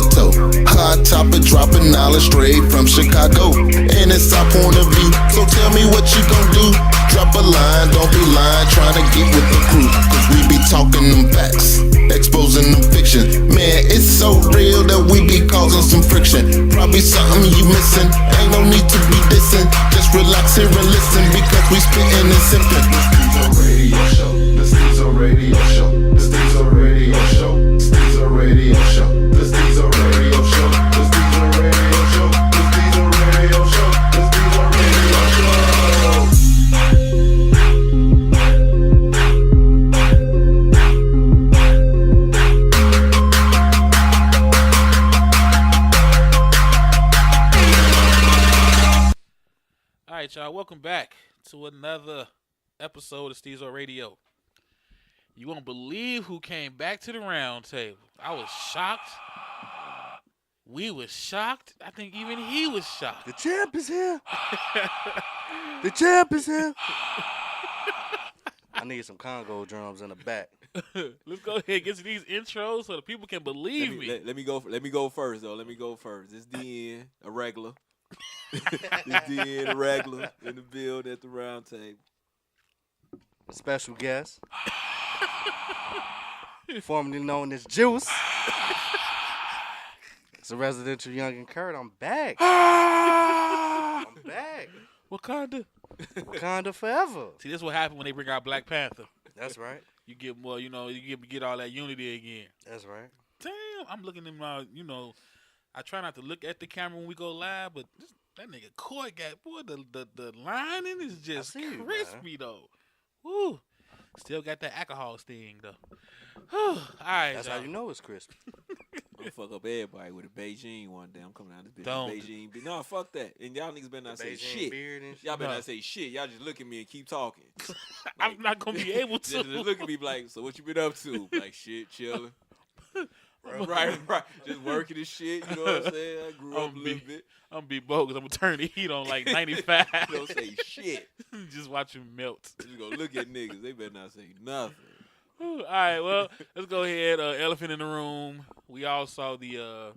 to toe. Hot topic dropping knowledge straight from Chicago. And it's our point of view, so tell me what you gon' do. Drop a line, don't be lying, trying to get with the crew. Cause we be talking them facts, exposing them fiction. Man, it's so real that we be causing some friction. Probably something you missing, ain't no need to be dissing. Just relax here and listen, because we spittin' and sippin'. The Stezo Radio Show, the Stezo Radio Show, the Stezo Radio Show, the Stezo Radio Show, the Stezo Radio Show, the Stezo Radio Show, the Stezo Radio Show. All right, y'all, welcome back to another episode of Stezo Radio. You won't believe who came back to the round table. I was shocked. We was shocked. I think even he was shocked. The champ is here. The champ is here. I need some Congo drums in the back. Let's go ahead and get to these intros so the people can believe me. Let me go first, though. Let me go first. This DN, a regular. This DN, a regular in the build at the round table. Special guest. Formerly known as Juice. It's a residential Younggin Curt. I'm back. I'm back. Wakanda forever. See, this is what happened when they bring out Black Panther. That's right. You get more, you get all that unity again. That's right. Damn, I'm looking at my, I try not to look at the camera when we go live, but that nigga Curt got, boy, the lining is just crispy, though. Woo. Still got that alcohol sting, though. All right, that's how you know it's crispy. I'm gonna fuck up everybody with a Beijing one day. I'm coming out this bitch Don't. with Beijing. No, fuck that. And y'all niggas better not say shit. Y'all better not say shit. Y'all just look at me and keep talking. I'm not gonna be able to. Just look at me like, so what you been up to? Like, shit, chilling. Right. Just working and shit. You know what I'm saying? I grew up a little bit. I'm gonna be bogus. I'm gonna turn the heat on like 95. Don't say shit. Just watch him melt. Just gonna look at niggas. They better not say nothing. All right, well, let's go ahead. Elephant in the room. We all saw the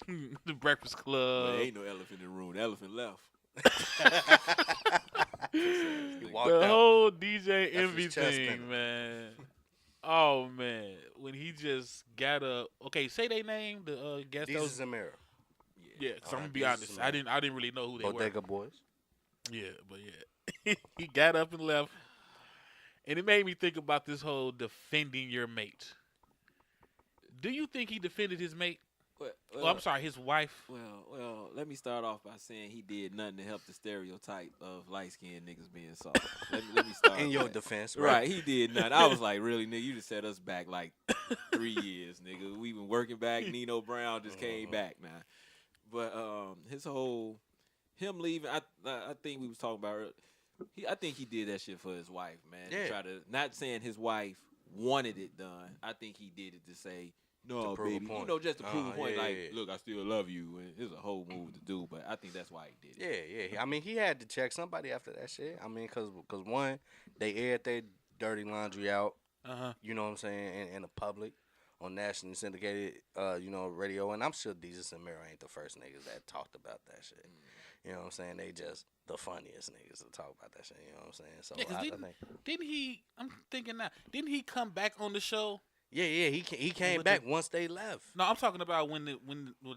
the Breakfast Club. Well, ain't no elephant in the room. The elephant left. The whole DJ Envy thing, man. Oh man, when he just got up. Okay, say they name the guest. These and Mero. Yeah, because I'm gonna be honest. I didn't really know who they were. Bodega Boys. Yeah, but yeah, he got up and left. And it made me think about this whole defending your mate. Do you think he defended his mate? Well, I'm sorry, his wife. Well, let me start off by saying he did nothing to help the stereotype of light-skinned niggas being soft. let me start. In your defense, right? He did nothing. I was like, really, nigga, you just set us back like 3 years, nigga. We been working back. Nino Brown just came back now. But him leaving, I think we was talking about earlier. I think he did that shit for his wife, man. Yeah. To try to, not saying his wife wanted it done. I think he did it to say, no, baby. Just to prove a point. Look, I still love you. And it's a whole move to do, but I think that's why he did it. Yeah. I mean, he had to check somebody after that shit. I mean, because one, they aired their dirty laundry out, you know what I'm saying, in the public on nationally syndicated, radio. And I'm sure Jesus and Mero ain't the first niggas that talked about that shit. You know what I'm saying? They just the funniest niggas to talk about that shit. You know what I'm saying? So yeah, I think. Didn't he? I'm thinking now. Didn't he come back on the show? Yeah. He came back once they left. No, I'm talking about when the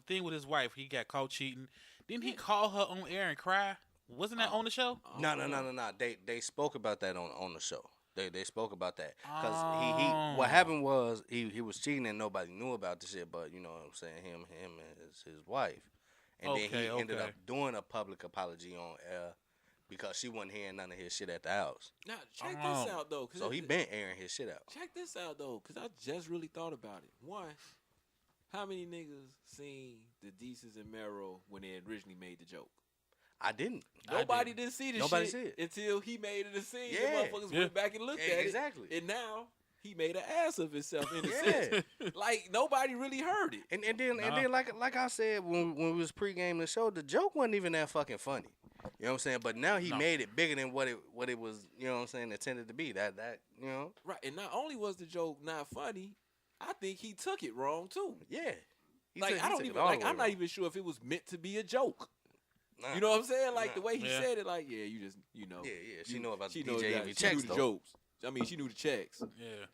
thing with his wife, he got caught cheating. Didn't he call her on air and cry? Wasn't that on the show? No. They spoke about that on the show. They spoke about that because he what happened was he was cheating and nobody knew about the shit, but you know what I'm saying, him and his wife. And then he ended up doing a public apology on air because she wasn't hearing none of his shit at the house. Now, check this out, though. So he been airing his shit out. Check this out, though, because I just really thought about it. One, how many niggas seen the Deeces and Mero when they originally made the joke? I didn't. Nobody didn't see this Nobody shit see it. until he made it a scene. Yeah. The motherfuckers went back and looked at it. Exactly. And now he made an ass of himself in a sense. Like, nobody really heard it. And then like I said when we was pregame the show, the joke wasn't even that fucking funny. You know what I'm saying? But now he made it bigger than what it was, you know what I'm saying, intended to be. That you know? Right. And not only was the joke not funny, I think he took it wrong too. Yeah. Like I don't even like. I'm not even sure if it was meant to be a joke. Nah. You know what I'm saying? Like the way he Yeah. said it, like you just you know. Yeah. She know about the She knows DJ that. Envy She knew checks the though. jokes. I mean, she knew the checks. Yeah.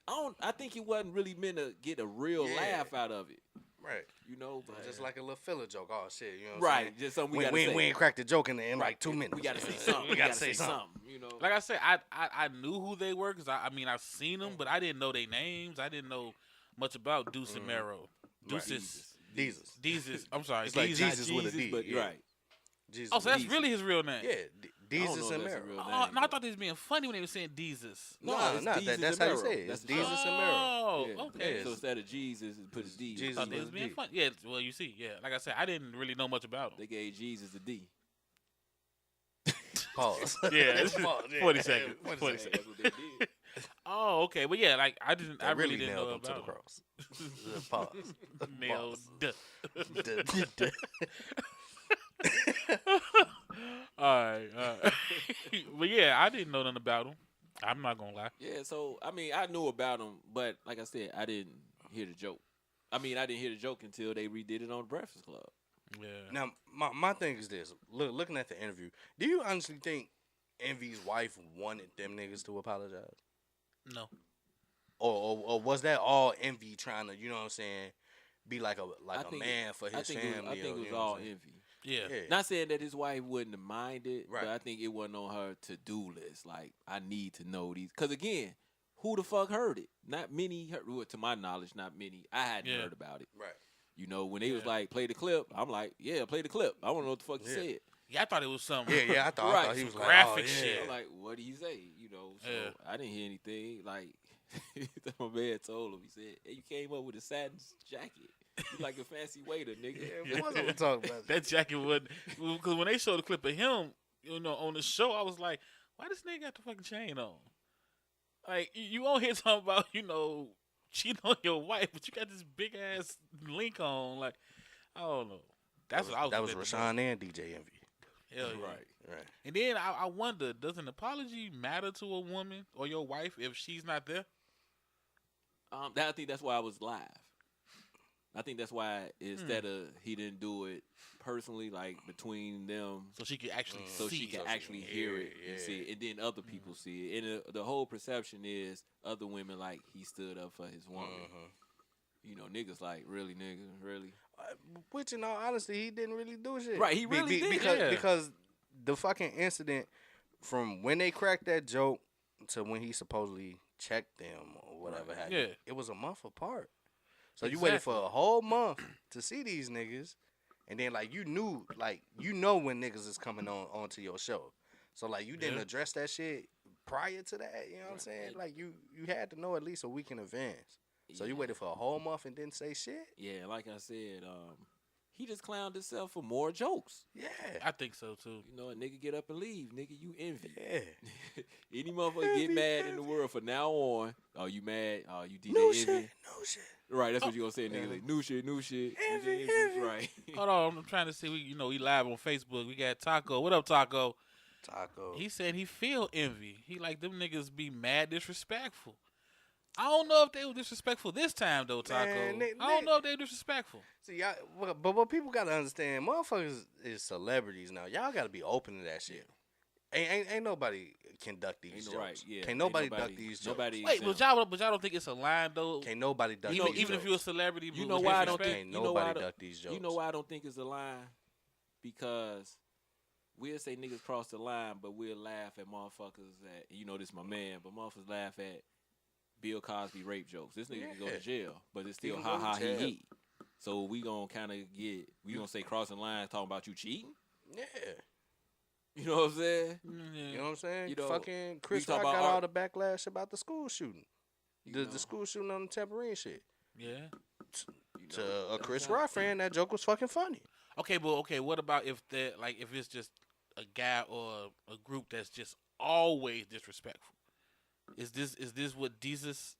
I think it wasn't really meant to get a real laugh out of it. Right. You know, but Just like a little filler joke. Oh shit, you know what I'm saying? right. Just something we gotta say. We ain't cracked the joke in like 2 minutes. We gotta say something. We gotta say something. You know, Like I said, I knew who they were because I mean I've seen them, but I didn't know their names. I didn't know much about Deuce and Mero. Deezus. I'm sorry. It's like Deezus. Jesus with a D. but yeah. right. Jesus Oh, so that's with a really his real name. D. Yeah, I don't know Deezus if and that's a Mero. real Oh, name, no, I but- thought they was being funny when they were saying Deezus. No, it's no, Jesus that's and how you Mero. say it. That's It's Jesus and Mero. Oh, Yeah. okay. So instead of Jesus, put a D. Jesus I thought they with was a being D. funny. Yeah, well, you see, yeah. Like I said, I didn't really know much about them. They gave Jesus a D. Pause. Yeah, Let's pause. Yeah. 40 seconds. 40 40 seconds. seconds. That's what they did. Oh, okay. But yeah, like I really didn't nailed know him to the about them. cross. Pause. Nailed. Pause. All right. But yeah, I didn't know nothing about them. I'm not gonna lie. Yeah, so I mean, I knew about them, but like I said, I didn't hear the joke. I mean, I didn't hear the joke until they redid it on the Breakfast Club. Yeah. Now, my thing is this. Looking at the interview, do you honestly think Envy's wife wanted them niggas to apologize? No. Or was that all Envy trying to, you know what I'm saying, be like a man for his family? I think it was you know all what I'm saying? envy. Yeah. Yeah. Not saying that his wife wouldn't have minded, Right. but I think it wasn't on her to-do list. Like, I need to know these. Because, again, who the fuck heard it? Not many, well, to my knowledge, not many. I hadn't heard about it. Right. You know, when they was like, play the clip, I'm like, yeah, play the clip. I want to know what the fuck he said. Yeah, I thought it was something. Yeah, I thought he was some like, graphic oh, yeah. shit. I'm like, what did he say? You know, so Yeah. I didn't hear anything. Like, my man told him, he said, hey, you came up with a satin jacket. You like a fancy waiter, nigga. Yeah, what was we talking about? That jacket would, because when they showed the clip of him, you know, on the show, I was like, why this nigga got the fucking chain on? Like, you on here talking about, you know, cheating on your wife, but you got this big ass link on. Like, I don't know. That's what I was. That was thinking Rashawn and DJ Envy. Hell yeah. Right. And then I wonder, does an apology matter to a woman or your wife if she's not there? I think that's why I was live. I think that's why instead of he didn't do it personally, like between them, So she could actually so see she can it. actually hear it and see it, and then other people see it. And the whole perception is other women like he stood up for his woman. You know, niggas like, really, nigga, really. Which, in all honesty, he didn't really do shit. Right, he really did. Because the fucking incident from when they cracked that joke to when he supposedly checked them or whatever happened, it was a month apart. So you waited for a whole month to see these niggas, and then like you know when niggas is coming onto your show. So like you didn't address that shit prior to that. You know what I'm saying? Like you had to know at least a week in advance. So you waited for a whole month and didn't say shit? Yeah, like I said, he just clowned himself for more jokes. Yeah. I think so too. You know, a nigga get up and leave. Nigga, you envy. Yeah. Any motherfucker get mad in the world from now on. Oh, you mad? Oh, you DJ No envy. shit. No shit. Right, that's what you gonna say, nigga. Like, new shit. Envy. Right. Hold on, I'm trying to see. We live on Facebook. We got Taco. What up, Taco? Taco. He said he feel envy. He like them niggas be mad disrespectful. I don't know if they were disrespectful this time though, Taco. Man, I don't know if they were disrespectful. See, y'all, but what people gotta understand, motherfuckers is celebrities now. Y'all gotta be open to that shit. Ain't nobody conduct these jokes. Right, yeah. Can't nobody duck these jokes. Wait, but y'all don't think it's a line though? Can't nobody duck these Even jokes. if you're a celebrity, You but know with why I disrespect? don't think Can't nobody duck these jokes. You know why I don't think it's a line? Because we'll say niggas cross the line, but we'll laugh at motherfuckers that, you know, this my man, but motherfuckers laugh at Bill Cosby rape jokes. This nigga can go to jail, but it's still can ha go ha to jail. he. So we gonna kind of we gonna say crossing lines talking about you cheating? Yeah. You know what I'm saying? You know what I'm saying? You know, fucking Chris talk Rock about got all art- the backlash about the school shooting. You know. The school shooting on the Tambourine shit. Yeah. You To know, a Chris Rock fan, that joke was fucking funny. Okay, but what about if if it's just a guy or a group that's just always disrespectful? Is this what Jesus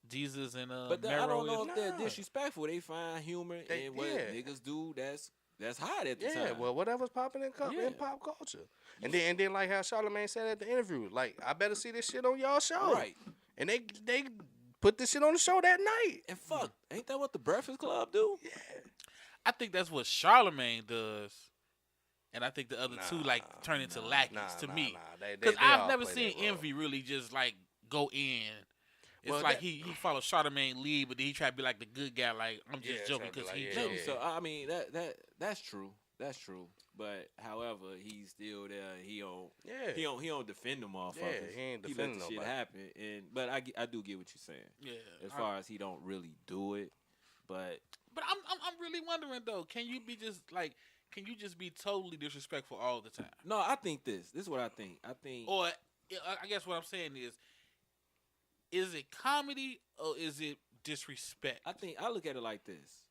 and But I Mero don't know is? if they're disrespectful. They find humor in what niggas do. That's hot at the time. Yeah, well, whatever's popping in pop culture. And then like how Charlamagne said at the interview, like, I better see this shit on y'all show. Right. And they put this shit on the show that night. And fuck, ain't that what the Breakfast Club do? Yeah. I think that's what Charlemagne does. And I think the other two like turn into lackeys to me. Because I've never seen Envy really just like go in. It's like he follows Charlemagne lead, but then he try to be like the good guy. Like I'm just joking because he jokes. So I mean that's true. That's true. But however, he's still there. He don't defend them motherfuckers. Yeah, he ain't defending nobody. Shit happen. But I do get what you're saying. Yeah. As far as he don't really do it, but I'm really wondering though. Can you just be totally disrespectful all the time? No, I think this. This is what I think. Or I guess what I'm saying is it comedy or is it disrespect? I look at it like this.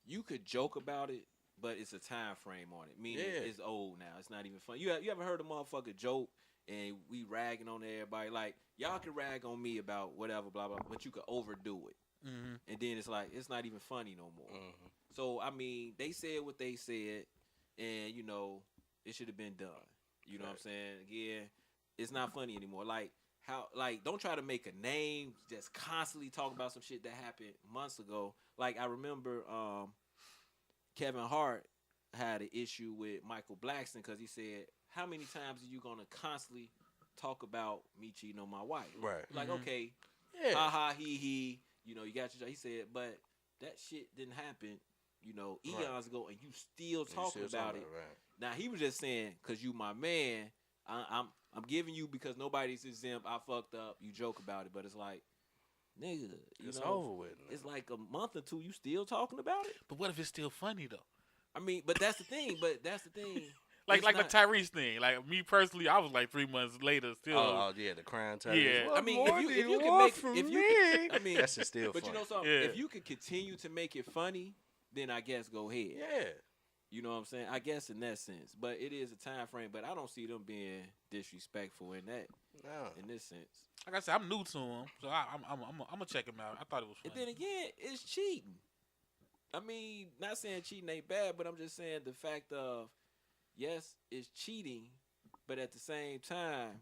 You could joke about it, but it's a time frame on it. Meaning it's old now. It's not even fun. You ever heard a motherfucker joke and we ragging on everybody? Like, y'all can rag on me about whatever, blah, blah, but you could overdo it. Mm-hmm. And then it's like, it's not even funny no more. Mm-hmm. So, I mean, they said what they said, and, you know, it should have been done. You know what I'm saying? Again, it's not funny anymore. Don't try to make a name, just constantly talk about some shit that happened months ago. Like, I remember Kevin Hart had an issue with Michael Blackson because he said, how many times are you going to constantly talk about me cheating on my wife? Right. Like, okay, ha ha, he, you know, you got your job. He said, but that shit didn't happen, you know, eons ago, and you still talking about it. Right. Now, he was just saying, because you my man, I'm giving you because nobody's exempt. I fucked up. You joke about it, but it's like, nigga, it's over with. Man. It's like a month or two. You still talking about it? But what if it's still funny though? I mean, but that's the thing. like the Tyrese thing. Like me personally, I was like 3 months later still. Oh yeah, the crown Tyrese. Yeah, I mean, if you can make, I mean, that's still. But funny. You know something? Yeah. If you could continue to make it funny, then I guess go ahead. Yeah. You know what I'm saying? I guess in that sense, but it is a time frame. But I don't see them being disrespectful in that. No. In this sense. Like I said, I'm new to him, so I'm gonna check him out. I thought it was funny. And then again, it's cheating. I mean, not saying cheating ain't bad, but I'm just saying the fact of, yes, it's cheating, but at the same time,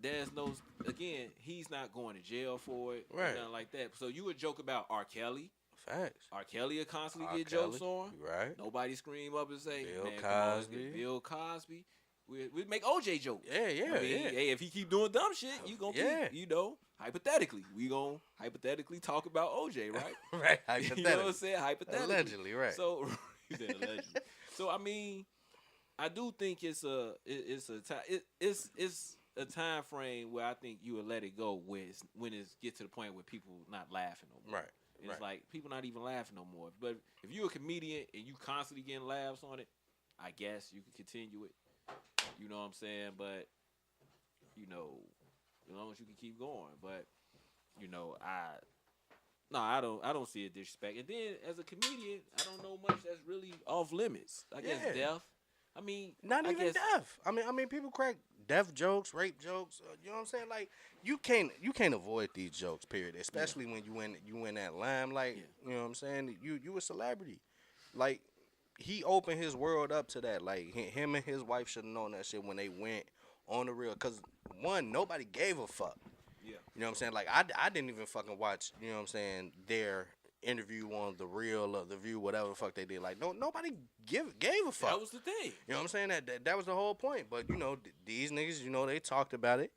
there's no, again, he's not going to jail for it, right? Or nothing like that. So you would joke about R. Kelly. Facts. R. Kelly will constantly get jokes on. Right. Nobody scream up and say, Bill Cosby. We make OJ jokes. Yeah. I mean, hey, if he keep doing dumb shit, you gonna keep, you know, hypothetically, we gonna hypothetically talk about OJ, right? Right. Hypothetically. You know what I'm saying? Hypothetically. Allegedly, right. So, you said allegedly. So, I mean, I do think it's a time frame where I think you would let it go when it get to the point where people not laughing no more. Right. It's like people not even laughing no more. But if you're a comedian and you constantly getting laughs on it, I guess you can continue it. You know what I'm saying? But, you know, as long as you can keep going. But, you know, I don't see a disrespect. And then as a comedian, I don't know much that's really off limits. I guess death. I mean, not even death. I mean, people crack death jokes, rape jokes. You know what I'm saying? Like, you can't avoid these jokes. Period. Especially when you in that limelight. Yeah. You know what I'm saying? You a celebrity. Like, he opened his world up to that. Like, him and his wife should have known that shit when they went on the real. Cause one, nobody gave a fuck. Yeah. You know what I'm saying? Like, I didn't even fucking watch. You know what I'm saying? Their interview on The Real or The View, whatever the fuck they did. Like, nobody gave a fuck. That was the thing. You know what I'm saying? That was the whole point. But, you know, these niggas, you know, they talked about it.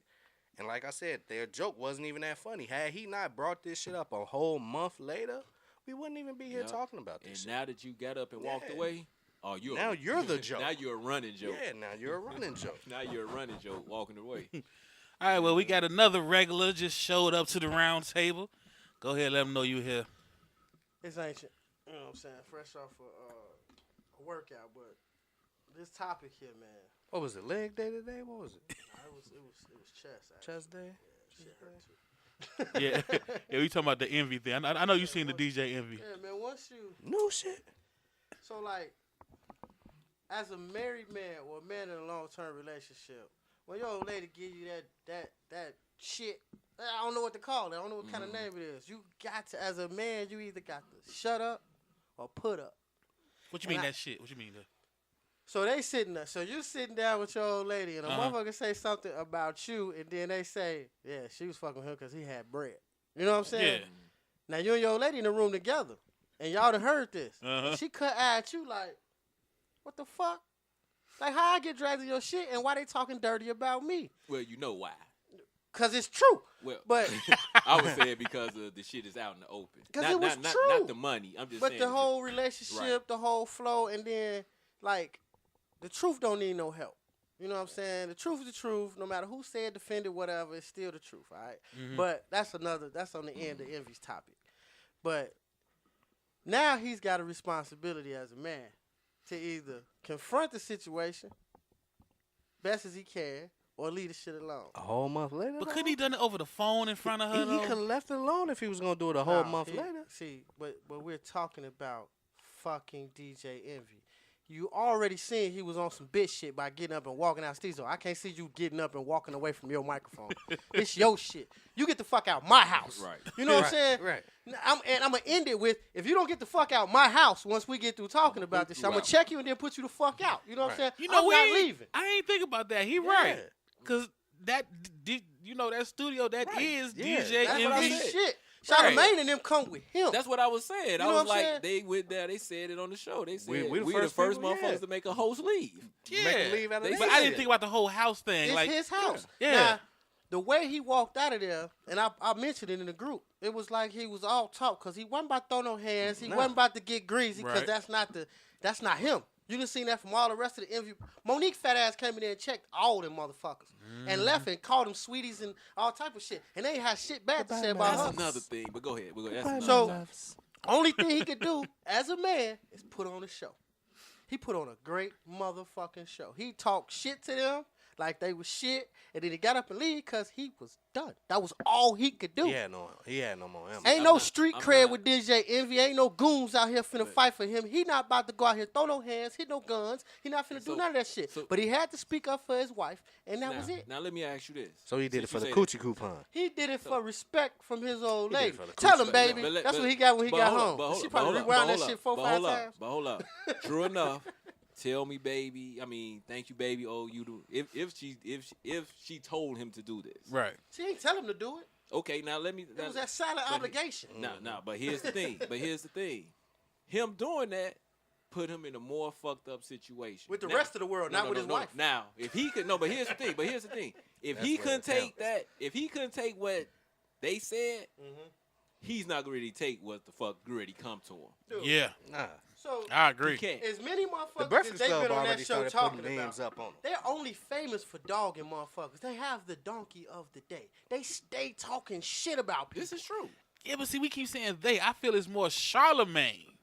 And like I said, their joke wasn't even that funny. Had he not brought this shit up a whole month later, we wouldn't even be here talking about this shit. And now that you got up and walked away, now you're the joke. Now you're a running joke. Yeah, now you're a running joke. Now you're a running joke walking away. All right, well, we got another regular just showed up to the round table. Go ahead, let them know you here. It's ancient. You know what I'm saying? Fresh off a workout, but this topic here, man. What was it? Leg day today? What was it? It was chest. Actually. Chest day? Yeah, shit hurt too. yeah, we talking about the envy thing. I know you seen the DJ Envy. Yeah, man. Once you no shit. So like, as a married man or a man in a long-term relationship, when your old lady give you that shit, I don't know what to call it. I don't know what kind of name it is. You got to, as a man, you either got to shut up or put up. What you mean that shit? What you mean that? So they sitting there. So you sitting down with your old lady, and a motherfucker say something about you, and then they say, yeah, she was fucking with him because he had bread. You know what I'm saying? Yeah. Now you and your old lady in the room together. and y'all done heard this. And she cut at you like, what the fuck? Like, how I get dragged in your shit and why they talking dirty about me? Well, you know why. Because it's true. Well, but I would say it because the shit is out in the open. Because it was true. Not the money. I'm just saying. But the whole relationship, the whole flow, and then, like, the truth don't need no help. You know what I'm saying? The truth is the truth. No matter who said, defended, whatever, it's still the truth, all right? But that's on the end of Envy's topic. But now he's got a responsibility as a man to either confront the situation best as he can or leave the shit alone. A whole month later? But couldn't he done it over the phone in front of her, He could have left it alone if he was going to do it a whole month later. See, but we're talking about fucking DJ Envy. You already seen he was on some bitch shit by getting up and walking out. Stezo, I can't see you getting up and walking away from your microphone. It's your shit. You get the fuck out my house. Right. You know what I'm saying? Right. I'm going to end it with, if you don't get the fuck out my house once we get through talking about this shit, I'm going to check you and then put you the fuck out. You know what I'm saying? You know, I'm not leaving. I ain't think about that. He right. Because that, that studio, that is DJ That's Envy. what I said. Shit. Charlamagne and them come with him. That's what I was saying. You know I was what I'm like, saying? they went there. They said it on the show. They said We we the the first people, motherfuckers to make a host leave. Yeah. Make him leave out of But I didn't think about the whole house thing. It's like his house. Yeah. Now, the way he walked out of there, and I mentioned it in the group, it was like he was all talk because he wasn't about to throw no hands. He wasn't about to get greasy because that's not him. You done seen that from all the rest of the interview. Monique fat ass came in there and checked all them motherfuckers and left and called them sweeties and all type of shit. And they ain't had shit bad to say about her. That's another thing. But go ahead. That's So, only thing he could do as a man is put on a show. He put on a great motherfucking show. He talked shit to them like they was shit, and then he got up and leave because he was done. That was all he could do. He had no more ammo. Ain't no street cred with DJ Envy. Ain't no goons out here finna fight for him. He not about to go out here, throw no hands, hit no guns. He not finna do none of that shit. But he had to speak up for his wife, and that was it. Now let me ask you this. So he did it for the coochie coupon. He did it for respect from his old He did it lady. for the Tell him, coochie. baby. That's what he got when he got home. She probably rewound that shit 4 or 5 times. But hold up. True enough. Tell me, baby. I mean, thank you, baby. Oh, you do. If she told him to do this, right? She ain't tell him to do it. Okay, now let me. It was that silent obligation. No. But here's the thing. Him doing that put him in a more fucked up situation with the rest of the world, not with his wife. Now, if he could, but here's the thing. If he couldn't take that, if he couldn't take what they said, he's not going to really take what the fuck really come to him. Dude. Yeah. Nah. So I agree. As many motherfuckers The Breakfast as they've Club been on that already show started talking putting names about, up on them. they're only famous for dogging motherfuckers. They have the donkey of the day. They stay talking shit about people. This is true. Yeah, but see, we keep saying they. I feel it's more Charlamagne.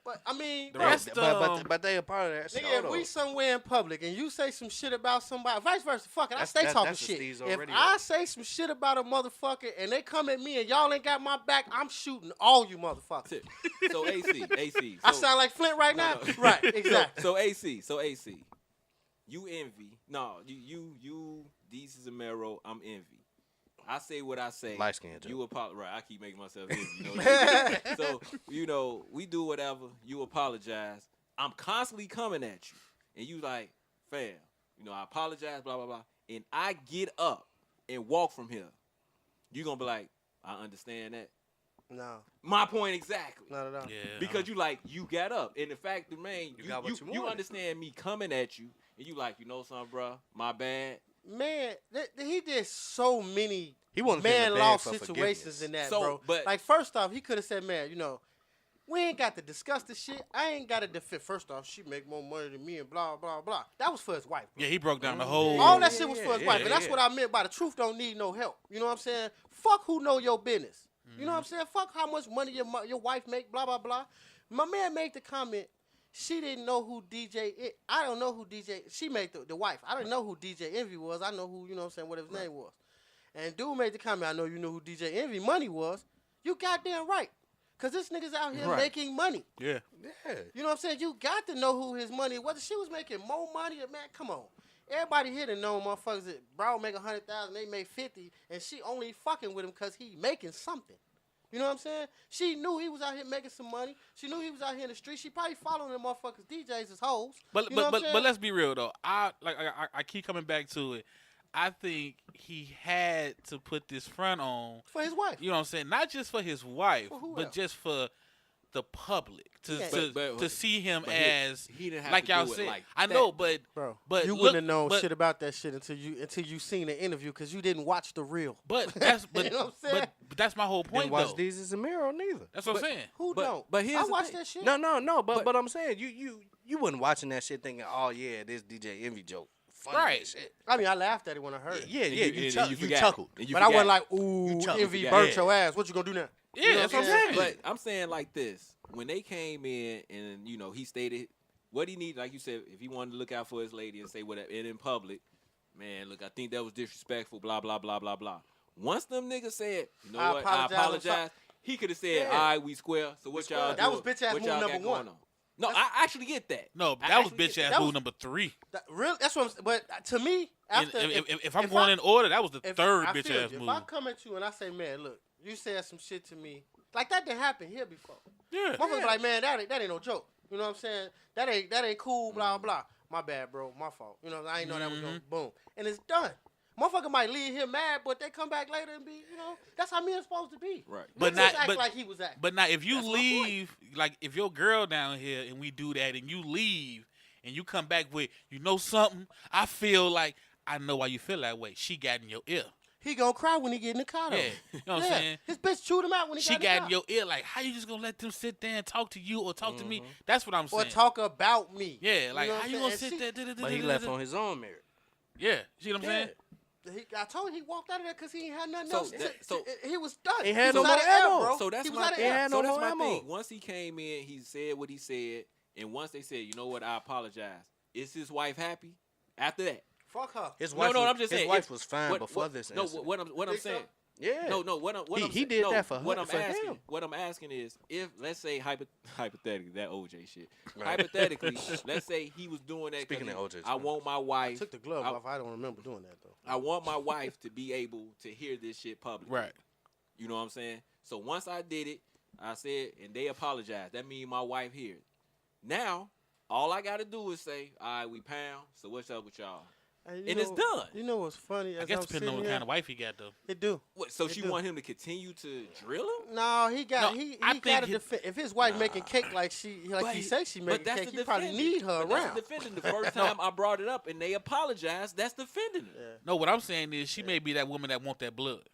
But I mean, The rest, but they a part of that show. nigga, if we somewhere in public and you say some shit about somebody, vice versa, fuck it, I stay talking shit. If I say some shit about a motherfucker and they come at me and y'all ain't got my back, I'm shooting all you motherfuckers. So AC. I sound like Flint right now? No. Right, exactly. So AC. You Envy. No, you Deez is a Mero, I'm Envy. I say what I say. Light skin too. You apologize. Right, I keep making myself Envy. So, we do whatever. You apologize. I'm constantly coming at you. And you like, fam, I apologize, blah, blah, blah. And I get up and walk from here. You going to be like, I understand that. No. My point exactly. Not at all. Yeah. Because you got up. And the fact remains, you understand me coming at you. And you like, something, bro, my bad. Man, he did so many man lost situations in that, bro. But, like, first off, he could have said, man, we ain't got to discuss this shit. I ain't got to defend. First off, she make more money than me and blah, blah, blah. That was for his wife. Bro. Yeah, he broke down the whole... All that shit was for his wife. And that's what I meant by the truth don't need no help. You know what I'm saying? Fuck who know your business. You know what I'm saying? Fuck how much money your wife make, blah, blah, blah. My man made the comment, she didn't know who I don't know who she made the wife. I didn't know who DJ Envy was. I know who, what his name was. And dude made the comment, I know you know who DJ Envy money was. You goddamn right. Because this nigga's out here making money. Yeah. You know what I'm saying? You got to know who his money was. Whether she was making more money, man, come on. Everybody here to know motherfuckers that bro make 100,000, they make 50, and she only fucking with him because he making something. You know what I'm saying? She knew he was out here making some money. She knew he was out here in the street. She probably following them motherfuckers DJs as hoes. But let's be real though. I keep coming back to it. I think he had to put this front on for his wife. You know what I'm saying? Not just for his wife, but else? just for the public to Yeah. to see him but as he didn't have like to y'all do it said. like I that. know, but you wouldn't have known shit about that shit until you seen the interview because you didn't watch the real. But that's You know what I'm saying? but that's my whole point Didn't watch though. Deezus and Miro neither. That's what I'm saying. Who But- don't? but here's I the watched thing. that shit. No, but I'm saying you wasn't watching that shit thinking, oh yeah, this DJ Envy joke, funny Right. as shit. I mean, I laughed at it when I heard it. Yeah, And you you forgot. chuckled. And you But I wasn't forgot. like, ooh, chuckled. Envy You burnt forgot. your ass. What you gonna do now? Yeah, You know that's what what I'm I'm saying? saying. But I'm saying like this: when they came in, and he stated what he needed, like you said, if he wanted to look out for his lady and say whatever, and in public, man, look, I think that was disrespectful, blah blah blah blah blah. Once them niggas said, you know I what, apologize, I I'm apologize, sorry. he could have said, Yeah. all right, we square. So what y'all square. That was doing? bitch ass What move y'all number got one. going on? No, I actually get that. No, I that was actually bitch get ass that. move number 3. Really? That's what I'm. But to me, after If I'm going in order, that was the third I bitch feel ass you. move. If I come at you and I say, man, look, you said some shit to me like that didn't happen here before. Yeah. Motherfuckers be like, man, that ain't no joke. You know what I'm saying? That ain't cool. Blah blah. My bad, bro. My fault. You know, I ain't know that was going boom, and it's done. Motherfucker might leave here mad, but they come back later and be, that's how men supposed to be. Right. But Niggas not- act but- like he was acting. But now, if you That's my point. leave, like if your girl down here and we do that, and you leave, and you come back with, you know something, I feel like I know why you feel that way. She got in your ear. He gonna cry when he get in the car. Though. Yeah, you know what I'm saying. His bitch chewed him out when he She got got in in the car. your ear, like how you just gonna let them sit there and talk to you or talk to me? That's what I'm Or saying. talk about me. Yeah, like know what how I'm you saying? gonna And sit she- there? But he left on his own merit. Yeah, see what I'm saying? I told you he walked out of there because he ain't had nothing So else. that- He was done. He had was no out more of air, ammo. bro. So that's he was my out of thing. air. had So no that's more my ammo. thing. Once he came in, he said what he said, and once they said, you know what, I apologize. Is his wife happy? After that, Fuck her. His No, wife, I'm just saying, his wife if- was fine before this No, incident. what I'm Think so? saying. Yeah. No, what I'm He saying- did no, that for what her- I'm for asking. him. What I'm asking is, if let's say hypothetically that OJ shit, Right. hypothetically, let's say he was doing that. 'cause Speaking of OJ, I want my wife. Took the glove off. I don't remember doing that though. I want my wife to be able to hear this shit publicly. Right. You know what I'm saying? So once I did it, I said, and they apologized. That means my wife hears it. Now, all I got to do is say, all right, we pound. So what's up with y'all? And And it's done. You know what's funny? I As guess I'm depending on what sitting kind of here, wife he got though. it do. What, so They she do. want him to continue to drill him? No, he got No, he I got think to he- defend. If his wife making cake like But he say she making that's cake, the he probably defendant. need her But that's around. the defendant. The first time I brought it up and they apologized, that's defending it. Yeah. No, what I'm saying is she may be that woman that want that blood.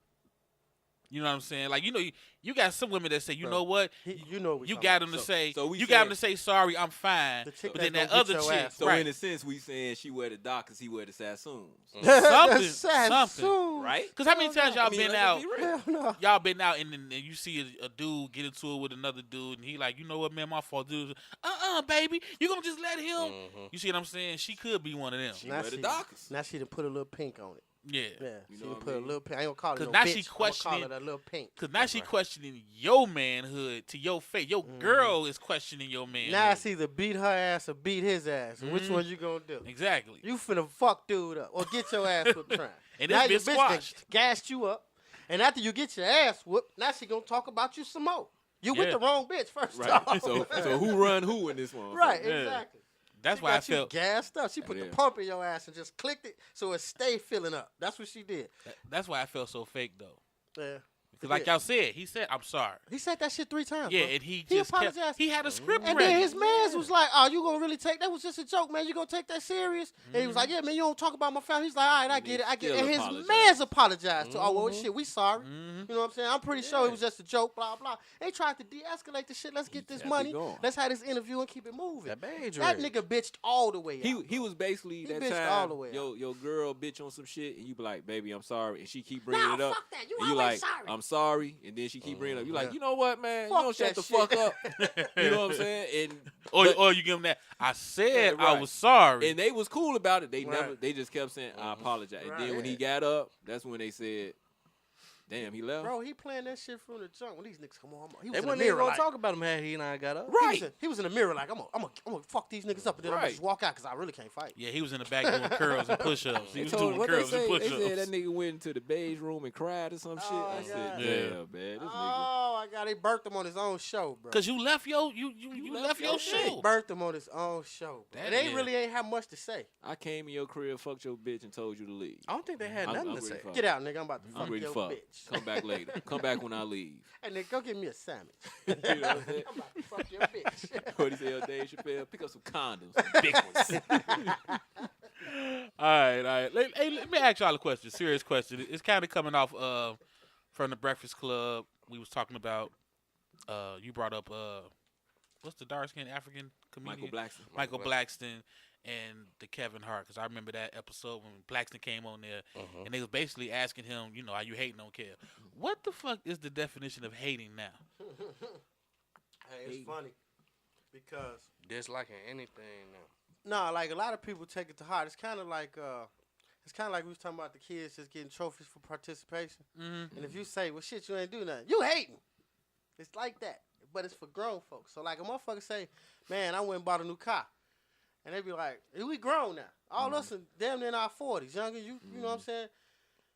You know what I'm saying? Like you got some women that say, you Bro, know what, You know what you we got talking them to So- say, so we you got said- them to say sorry, I'm fine. The chick But then that's that gonna other get your chick, ass So right? in a sense, we saying she wear the Dockers, he wear the Sassoons, Something, Sassoon. right? Because how many times y'all I mean, been let's out? be real. Hell no. Y'all been out and you see a dude get into it with another dude and he like, you know what, man, my fault, dude. Baby, you gonna just let him? You see what I'm saying? She could be one of them. She wear the Dockers. Now she done put a little pink on it. Yeah. Yeah, You she know done what I put a mean? little pink. I ain't gonna call it 'Cause no now bitch. she I'ma call questioning- it a little pink. Cause now she questioning your manhood to your face. Your girl is questioning your manhood. Now it's either beat her ass or beat his ass. Which Mhm. one you gonna do? Exactly. You finna fuck dude up or get your ass whooped trying. And now this your bitch bitch done squashed. gassed you up, and after you get your ass whooped, now she gonna talk about you some more. You with Yeah. the wrong bitch first Right. off. So who run who in this one? Right, Yeah. exactly. That's She why I got you felt. gassed up. She put the Yeah. pump in your ass and just clicked it so it stay filling up. That's what she did. That's why I felt so fake though. Yeah. Because like y'all said, he said, "I'm sorry." He said that shit 3 times. Yeah, bro. and he He just kept, apologized. he had a script And ready. then his mans was like, "Oh, you gonna really take that? Was just a joke, man. You gonna take that serious?" And he was like, "Yeah, man, you don't talk about my family." He's like, "All right, I And get he it, I get it." still And his apologized. mans apologized to, "Oh, well, shit, we sorry." Mhm. You know what I'm saying? I'm pretty sure it was just a joke, blah blah. They tried to de-escalate the shit. Let's get this kept it money. going. Let's have this interview and keep it moving. That beige That red. nigga bitched all the way out. He was basically He that bitched time. all the way Your girl bitch on some shit, and you be like, "Baby, I'm sorry," and she keep bringing Nah, it up. fuck that. You and you always like, sorry. "I'm sorry," and then she keep bringing it up. You like, Yeah. you know what, man? Fuck you don't shut that the shit. fuck up. You know what I'm saying? And Or you give him that. I said Yeah, I right. was sorry. and they was cool about it. They Right. never. They just kept saying, "I apologize." And Right. then when he got up, that's when they said, "Damn, he left." Bro, he playing that shit from the jump. When these niggas come on, he was They in the wasn't even mirror gonna like, talk about him had he not got up. Right. He was in the mirror like, I'm gonna fuck these niggas up, and then I'm gonna Right. just walk out because I really can't fight. Yeah, he was in the back doing curls and push-ups. He They was told doing what they curls and say. They push-ups. said that nigga went into the beige room and cried or some shit. Oh, I my said, God. "Damn, Yeah. man, this nigga." Oh, I got. They birthed him on his own show, bro. Cause you left you left your They show. birthed him on his own show. Bro. That- They yeah. really ain't have much to say. I came in your crib, fucked your bitch, and told you to leave. I don't think they had I'm nothing to ready say. to fuck. Get out, nigga. I'm about to fuck ready to your fuck. bitch. bitch. Come back later. Come back when I leave. Hey, nigga, go get me a sandwich. You know what I'm saying? I'm about to fuck your bitch. What he said, Dave Chappelle, pick up some condoms, some big ones. All right. Hey, let me ask y'all a question. Serious question. It's kind of coming off from the Breakfast Club. We was talking about. You brought up what's the dark-skinned African comedian? Michael Blackston and the Kevin Hart. Because I remember that episode when Blackston came on there, and they was basically asking him, you know, are you hating on Kev? What the fuck is the definition of hating now? Hey, it's funny because disliking anything now. no, like a lot of people take it to heart. It's kind of like we was talking about the kids just getting trophies for participation. Mm-hmm. And if you say, well, shit, you ain't do nothing, you hating. It's like that, but it's for grown folks. So like a motherfucker say, man, I went and bought a new car, and they be like, hey, we grown now. All us are damn near in our 40s. Youngin, you know what I'm saying?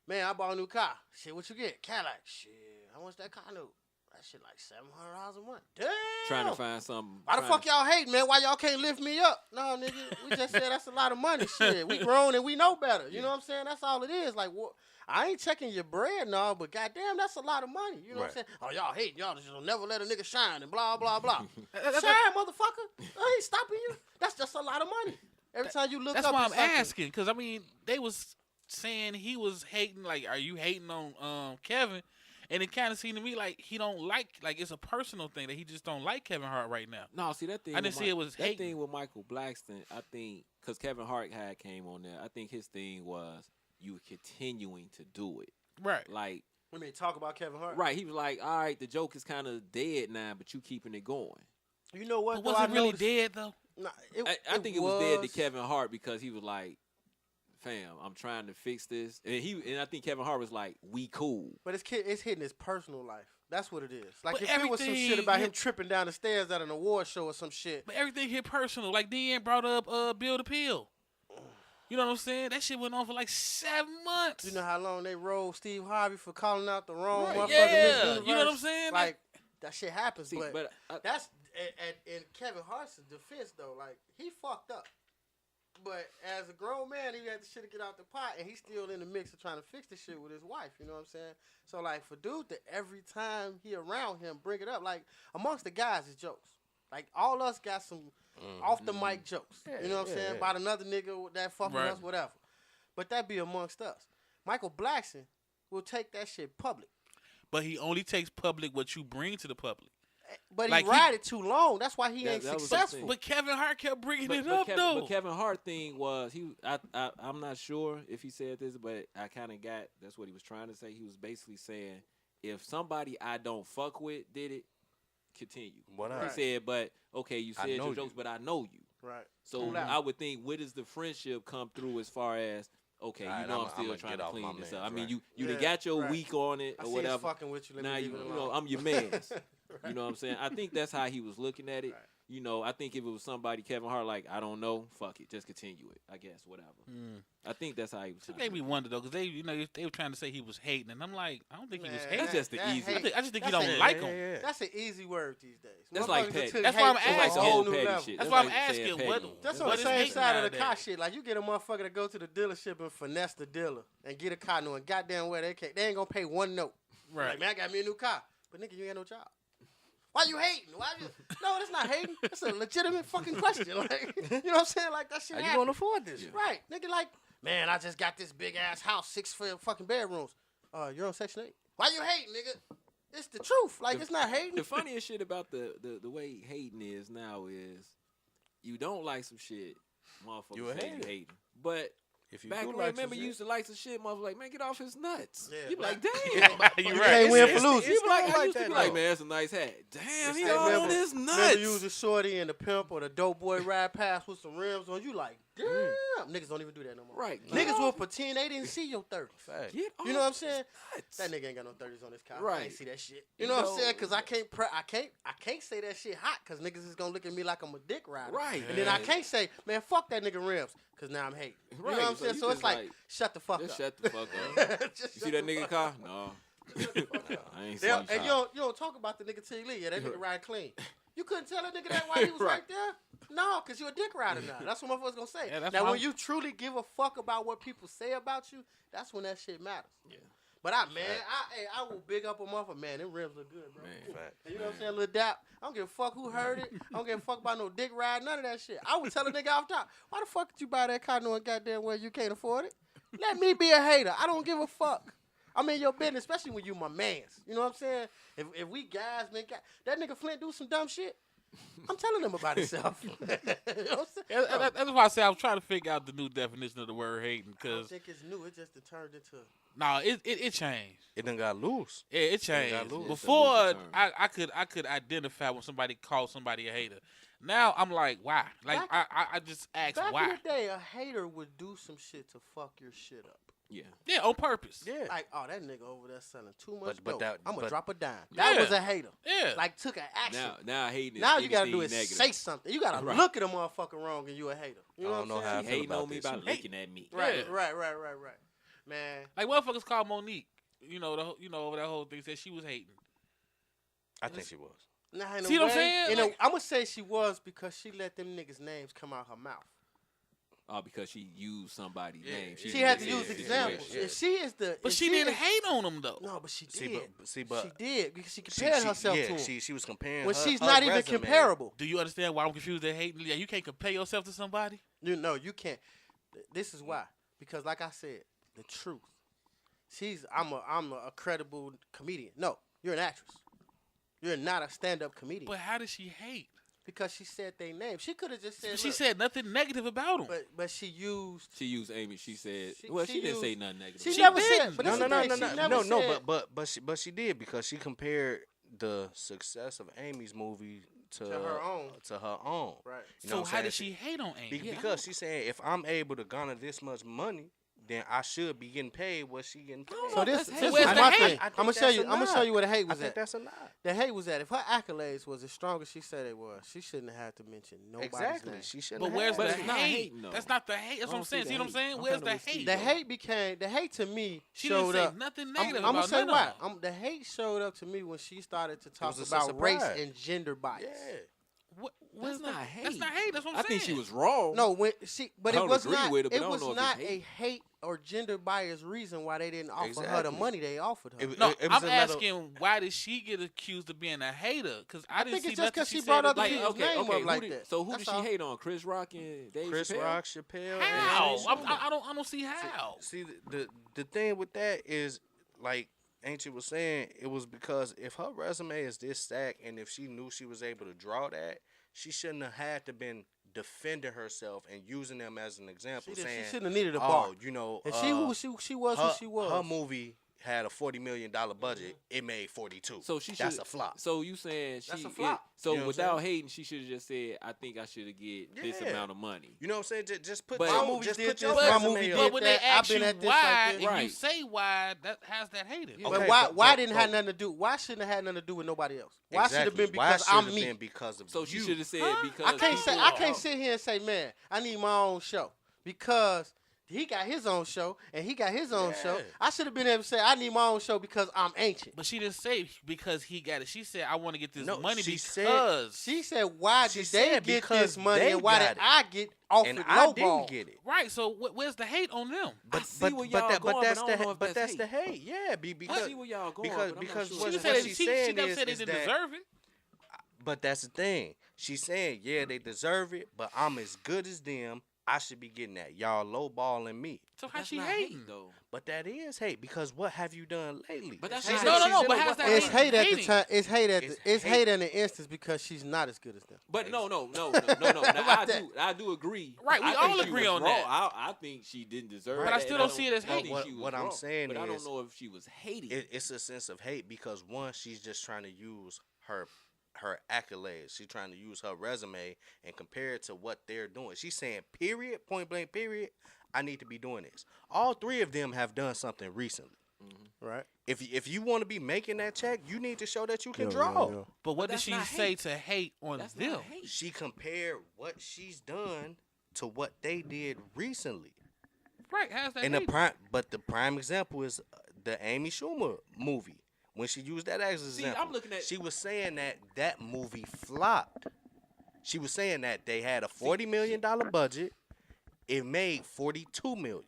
Man, I bought a new car. Shit, what you get? Cadillac. Shit, how much that car new? That shit like $700 a month. Damn. Trying to find something. Why the fuck y'all hating, man? Why y'all can't lift me up? No, nigga, we just said that's a lot of money. Shit, we grown and we know better. You know what I'm saying? That's all it is. Like, what? I ain't checking your bread, no, but goddamn, that's a lot of money. You know what I'm saying? Oh, y'all hating. Y'all just don't never let a nigga shine and blah, blah, blah. Shine, motherfucker. I ain't stopping you. That's just a lot of money. Every time you look That's up. why I'm it's something. asking. Because, I mean, they was saying he was hating. Like, are you hating on Kevin? And it kind of seemed to me like he don't like it's a personal thing that he just don't like Kevin Hart right now. No, see that thing. I didn't see it was that hating. thing with Michael Blackston. I think because Kevin Hart came on there. I think his thing was you continuing to do it. Right. Like, We may talk about Kevin Hart. right. He was like, all right, the joke is kind of dead now, but you keeping it going. You know what? But was it really dead though? Nah, I think it was dead to Kevin Hart because he was like, fam, I'm trying to fix this. And I think Kevin Hart was like, we cool. But it's hitting his personal life. That's what it is. Like, But if it was some shit about him everything- tripping down the stairs at an award show or some shit. But everything hit personal. Like Dan brought up Bill the Pill. You know what I'm saying? That shit went on for like 7 months. You know how long they rolled Steve Harvey for calling out the wrong Right, motherfucker yeah. Miss Universe? You know what I'm saying? Like, that shit happens. See, but I- that's in Kevin Hart's defense, though. Like, he fucked up. But as a grown man, he had the shit to get out the pot, and he's still in the mix of trying to fix this shit with his wife. You know what I'm saying? So, like, for dude to every time he around him bring it up, like, amongst the guys, it's jokes. Like, all us got some off the mic jokes. You know what I'm saying? About another nigga that fucking Right. us, whatever. But that be amongst us. Michael Blackston will take that shit public. But he only takes public what you bring to the public. But Like, he ride it too long. That's why he That- ain't that was the successful. thing. But Kevin Hart kept bringing it But up though. But Kevin Hart thing was I'm not sure if he said this, but I kind of got that's what he was trying to say. He was basically saying if somebody I don't fuck with did it, continue. What He I said, but okay, you I said know your you. jokes, but I know you. Right. So Cool out. I would think, where does the friendship come through as far as okay, Alright, you know I'ma I'm still trying get to off clean my this mans, up. I mean, right. you Yeah, got your right. week on it I or see whatever. us fucking with you. Let Now me you leave it know alone. I'm your man's. Right. You know what I'm saying? I think that's how he was looking at it. Right. You know, I think if it was somebody Kevin Hart, like I don't know, fuck it, just continue it. I guess whatever. I think that's how he was. It made me wonder though, because they were trying to say he was hating, and I'm like, I don't think he was Man, hating. That's just the that easy- hate- I just think you that's don't a- like him. That's an easy word these days. That's like Motherfuckers petty. took That's why I'm hate to a asking. whole Old new petty level. shit. That's That's why I'm like saying asking, petty. what- That's What on is the same hating side of the car nowadays? shit. Like, you get a motherfucker to go to the dealership and finesse the dealer and get a car knowing goddamn well they ain't gonna pay one note. Right. Like, man, I got me a new car. But nigga, you ain't got no job. Why you hating? Why you? No, that's not hating. That's a legitimate fucking question. Like, you know what I'm saying? Like, that shit How you happen. gonna afford this? Right. Nigga, like, man, I just got this big ass house, 6 fucking bedrooms. You're on Section 8. Why you hating, nigga? It's the truth. Like, it's not hating. The funniest shit about the way hating is now is you don't like some shit, motherfuckers You a say you hater. hating. But If you back do when like remember some you used to like some shit, motherfuckers like, man, get off his nuts. Yeah, You be like, man. damn. You You right. can't win for It's- losing. You be like, I like used to that, be like, though. man, that's a nice hat. Damn, It's he that all on remember- his Remember you nuts. was a shorty and the pimp or the dope boy ride past with some rims on. You like, damn. Niggas don't even do that no more. Right. Niggas will pretend they didn't see your 30s. Fact. Get off You know what I'm saying? nuts. That nigga ain't got no 30s on his car. I Right. ain't see that shit. You know what I'm saying? Because I can't say that shit hot because niggas is gonna look at me like I'm a dick rider. Right. And then I can't say, man, fuck that nigga rims because now I'm hating. You know Right, what I'm so saying? you So it's just like, like, shut the fuck Just up. shut the fuck up. Just You shut see that the nigga fuck car? up. No. I ain't They seen don't- and you you don't talk about the nigga till you leave. Yeah, that nigga ride clean. You couldn't tell that nigga that while he was right, Right. there? No, because you're a dick rider now. That's what motherfuckers gonna say. Yeah, that's now, why when you truly give a fuck about what people say about you, that's when that shit matters. Yeah. But I will big up a motherfucker. Man, them rims look good, bro. Man, fact. You know what I'm saying? Lil Dap. I don't give a fuck who heard it. I don't give a fuck about no dick ride, none of that shit. I would tell a nigga off top, why the fuck did you buy that car knowing goddamn well you can't afford it? Let me be a hater. I don't give a fuck. I'm in your business, especially when you my mans. You know what I'm saying? If we guys, man, that nigga Flint do some dumb shit, I'm telling him about himself. You know what I'm saying? That's why I say I was trying to figure out the new definition of the word hating. I don't Because think it's new. It just turned into... no, it changed. It done got loose. Yeah, it changed. got loose. Before, It's a loose I could identify when somebody called somebody a hater. Now I'm like, why? Like I just ask Back why. in the day, a hater would do some shit to fuck your shit up. Yeah. Yeah, on purpose. Yeah. Like, oh, that nigga over there selling too much But dope. I'm gonna but- drop a dime. That Yeah. was a hater. Yeah. Like, took an action. Now hating is Now you gotta do anything is negative. say something. You gotta Right. look at a motherfucker wrong and you a hater. You know I don't what know I'm how I She saying? feel hating about on me this. by looking at me. Right, Yeah. right. Man, Like motherfuckers called Monique. You know over that whole thing, said she was hating. I think she was. nah, in a See what I'm way, saying? Like- I'm gonna say she was because she let them niggas' names come out her mouth. Because she used somebody's name. She had to Yeah, use yeah, examples. yeah. If she is the, But if she didn't is- hate on them though. No, but she See, did. but she did because she she, compared herself yeah, to him she was comparing when her, she's her not even resume. comparable. Do you understand why I'm confused? They hating. Yeah, you can't compare yourself to somebody. You know, you can't. This is why. Because, like I said, the truth. I'm a credible comedian. No, you're an actress. You're not a stand-up comedian. But how did she hate? Because she said their name. She could have just said. She look, said nothing negative about them. But she used. She used Amy. She said, She- well, she she didn't say used- nothing negative. She She never didn't. said. But No, this no, is no, the no, thing, she no, never no, said but she did because she compared the success of Amy's movie to her own. To her own. Right. You know So what I'm how saying? did she hate on Amy? Because she's saying if I'm able to garner this much money, then I should be getting paid what she getting paid. So this So is where's my the hate? thing. I I'm think gonna show that's you. a I'm gonna show lie. you where the hate I was think at. that's a lie. The hate was at. If her accolades was as strong as she said it was, she shouldn't have had to mention nobody's Exactly. name. She shouldn't. But have where's had the But that. it's not hate? hating, though. That's not the hate. That's what I I'm don't saying. see See the what I'm hate. saying? I'm Where's kinda the with Steve, hate? The hate to me She showed didn't say up. nothing I'm negative gonna about say none why. of them. The hate showed up to me when she started to talk was a about race surprise. and gender bias. Yeah. Where's That's not the- hate. That's not hate. That's what I'm I saying. think she was wrong. No, when she, but I it don't was agree not. with it, but I It don't was know if not it's a hate or gender bias reason why they didn't offer her the Exactly. money they offered her. It- No, it was I'm another- asking why did she get accused of being a hater? Because I didn't think see it's just nothing 'cause she said brought about other it. people's name up who like did, that. So who That's did she all. hate on? Chris Rock and Dave Chris Chappelle? Rock, Chappelle. How? and I don't see how. See, the thing with that is, like Ancient was saying, it was because if her resume is this stacked and if she knew she was able to draw that, she shouldn't have had to been defending herself and using them as an example, She saying, shouldn't have needed a bar. oh, you know, And she was her, who she was. her movie had a $40 million budget. It made 42. So she That's should- a flop. So you saying she? That's a flop. So You know what I'm without saying? hating, she should have just said, "I think I should have get this Yeah. amount of money." You know what I'm saying? Just put But- your, My movie just did put this, your my resume movie up. did But when they that. I've ask been you at this why like and this. you Right. say why, that has that hated. Yeah, Okay, but why? but- Why but- didn't but- have nothing to do? Why shouldn't have had nothing to do with nobody else? Why should have Exactly. been Why because should I'm have me? been because of So she you. should have said Huh? because I can't say. people- I can't sit here and say, man, I need my own show because he got his own show and he got his own show. Yeah. I should have been able to say, I need my own show because I'm ancient. But she didn't say because he got it. She said, I want to get this No, money she because. She said, why She did they said get because this money they and why got did it. I get offered And I lowball? didn't get it. Right, so where's the hate on them? I see where y'all that's going, but I the don't know if but that's that's the hate. Yeah, because I see where y'all going, because but I'm because not what, sure. She what said she's she saying never is, said they is didn't that, deserve it. but that's the thing. She's saying, yeah, they deserve it, but I'm as good as them. I should be getting that. Y'all lowballing me. So how That's she not hating? hate, though. But that is hate because what have you done lately? But that's She not said hate. she's No, in but a how's what- that It's hate? hate at the Hating. time. It's hate at It's the, it's hate. hate in the instance because she's not as good as them. But no. Now, I do agree. Right, we I all think she agree was on wrong. that. I think she didn't deserve it. But I still don't see it as I think hate. she was What I'm wrong, saying but I don't is- know if she was hating. It's a sense of hate because one, she's just trying to use her accolades. She's trying to use her resume and compare it to what they're doing. She's saying, period, point blank, period, I need to be doing this. All three of them have done something recently. Right. If you want to be making that check, you need to show that you can draw. But what did that's she not say hate. to hate on That's them? not hate. She compared what she's done to what they did recently. Right, how's that And the hate? prime example is the Amy Schumer movie. When she used that as an See, example, I'm looking at- she was saying that movie flopped. She was saying that they had a $40 million budget. It made $42 million.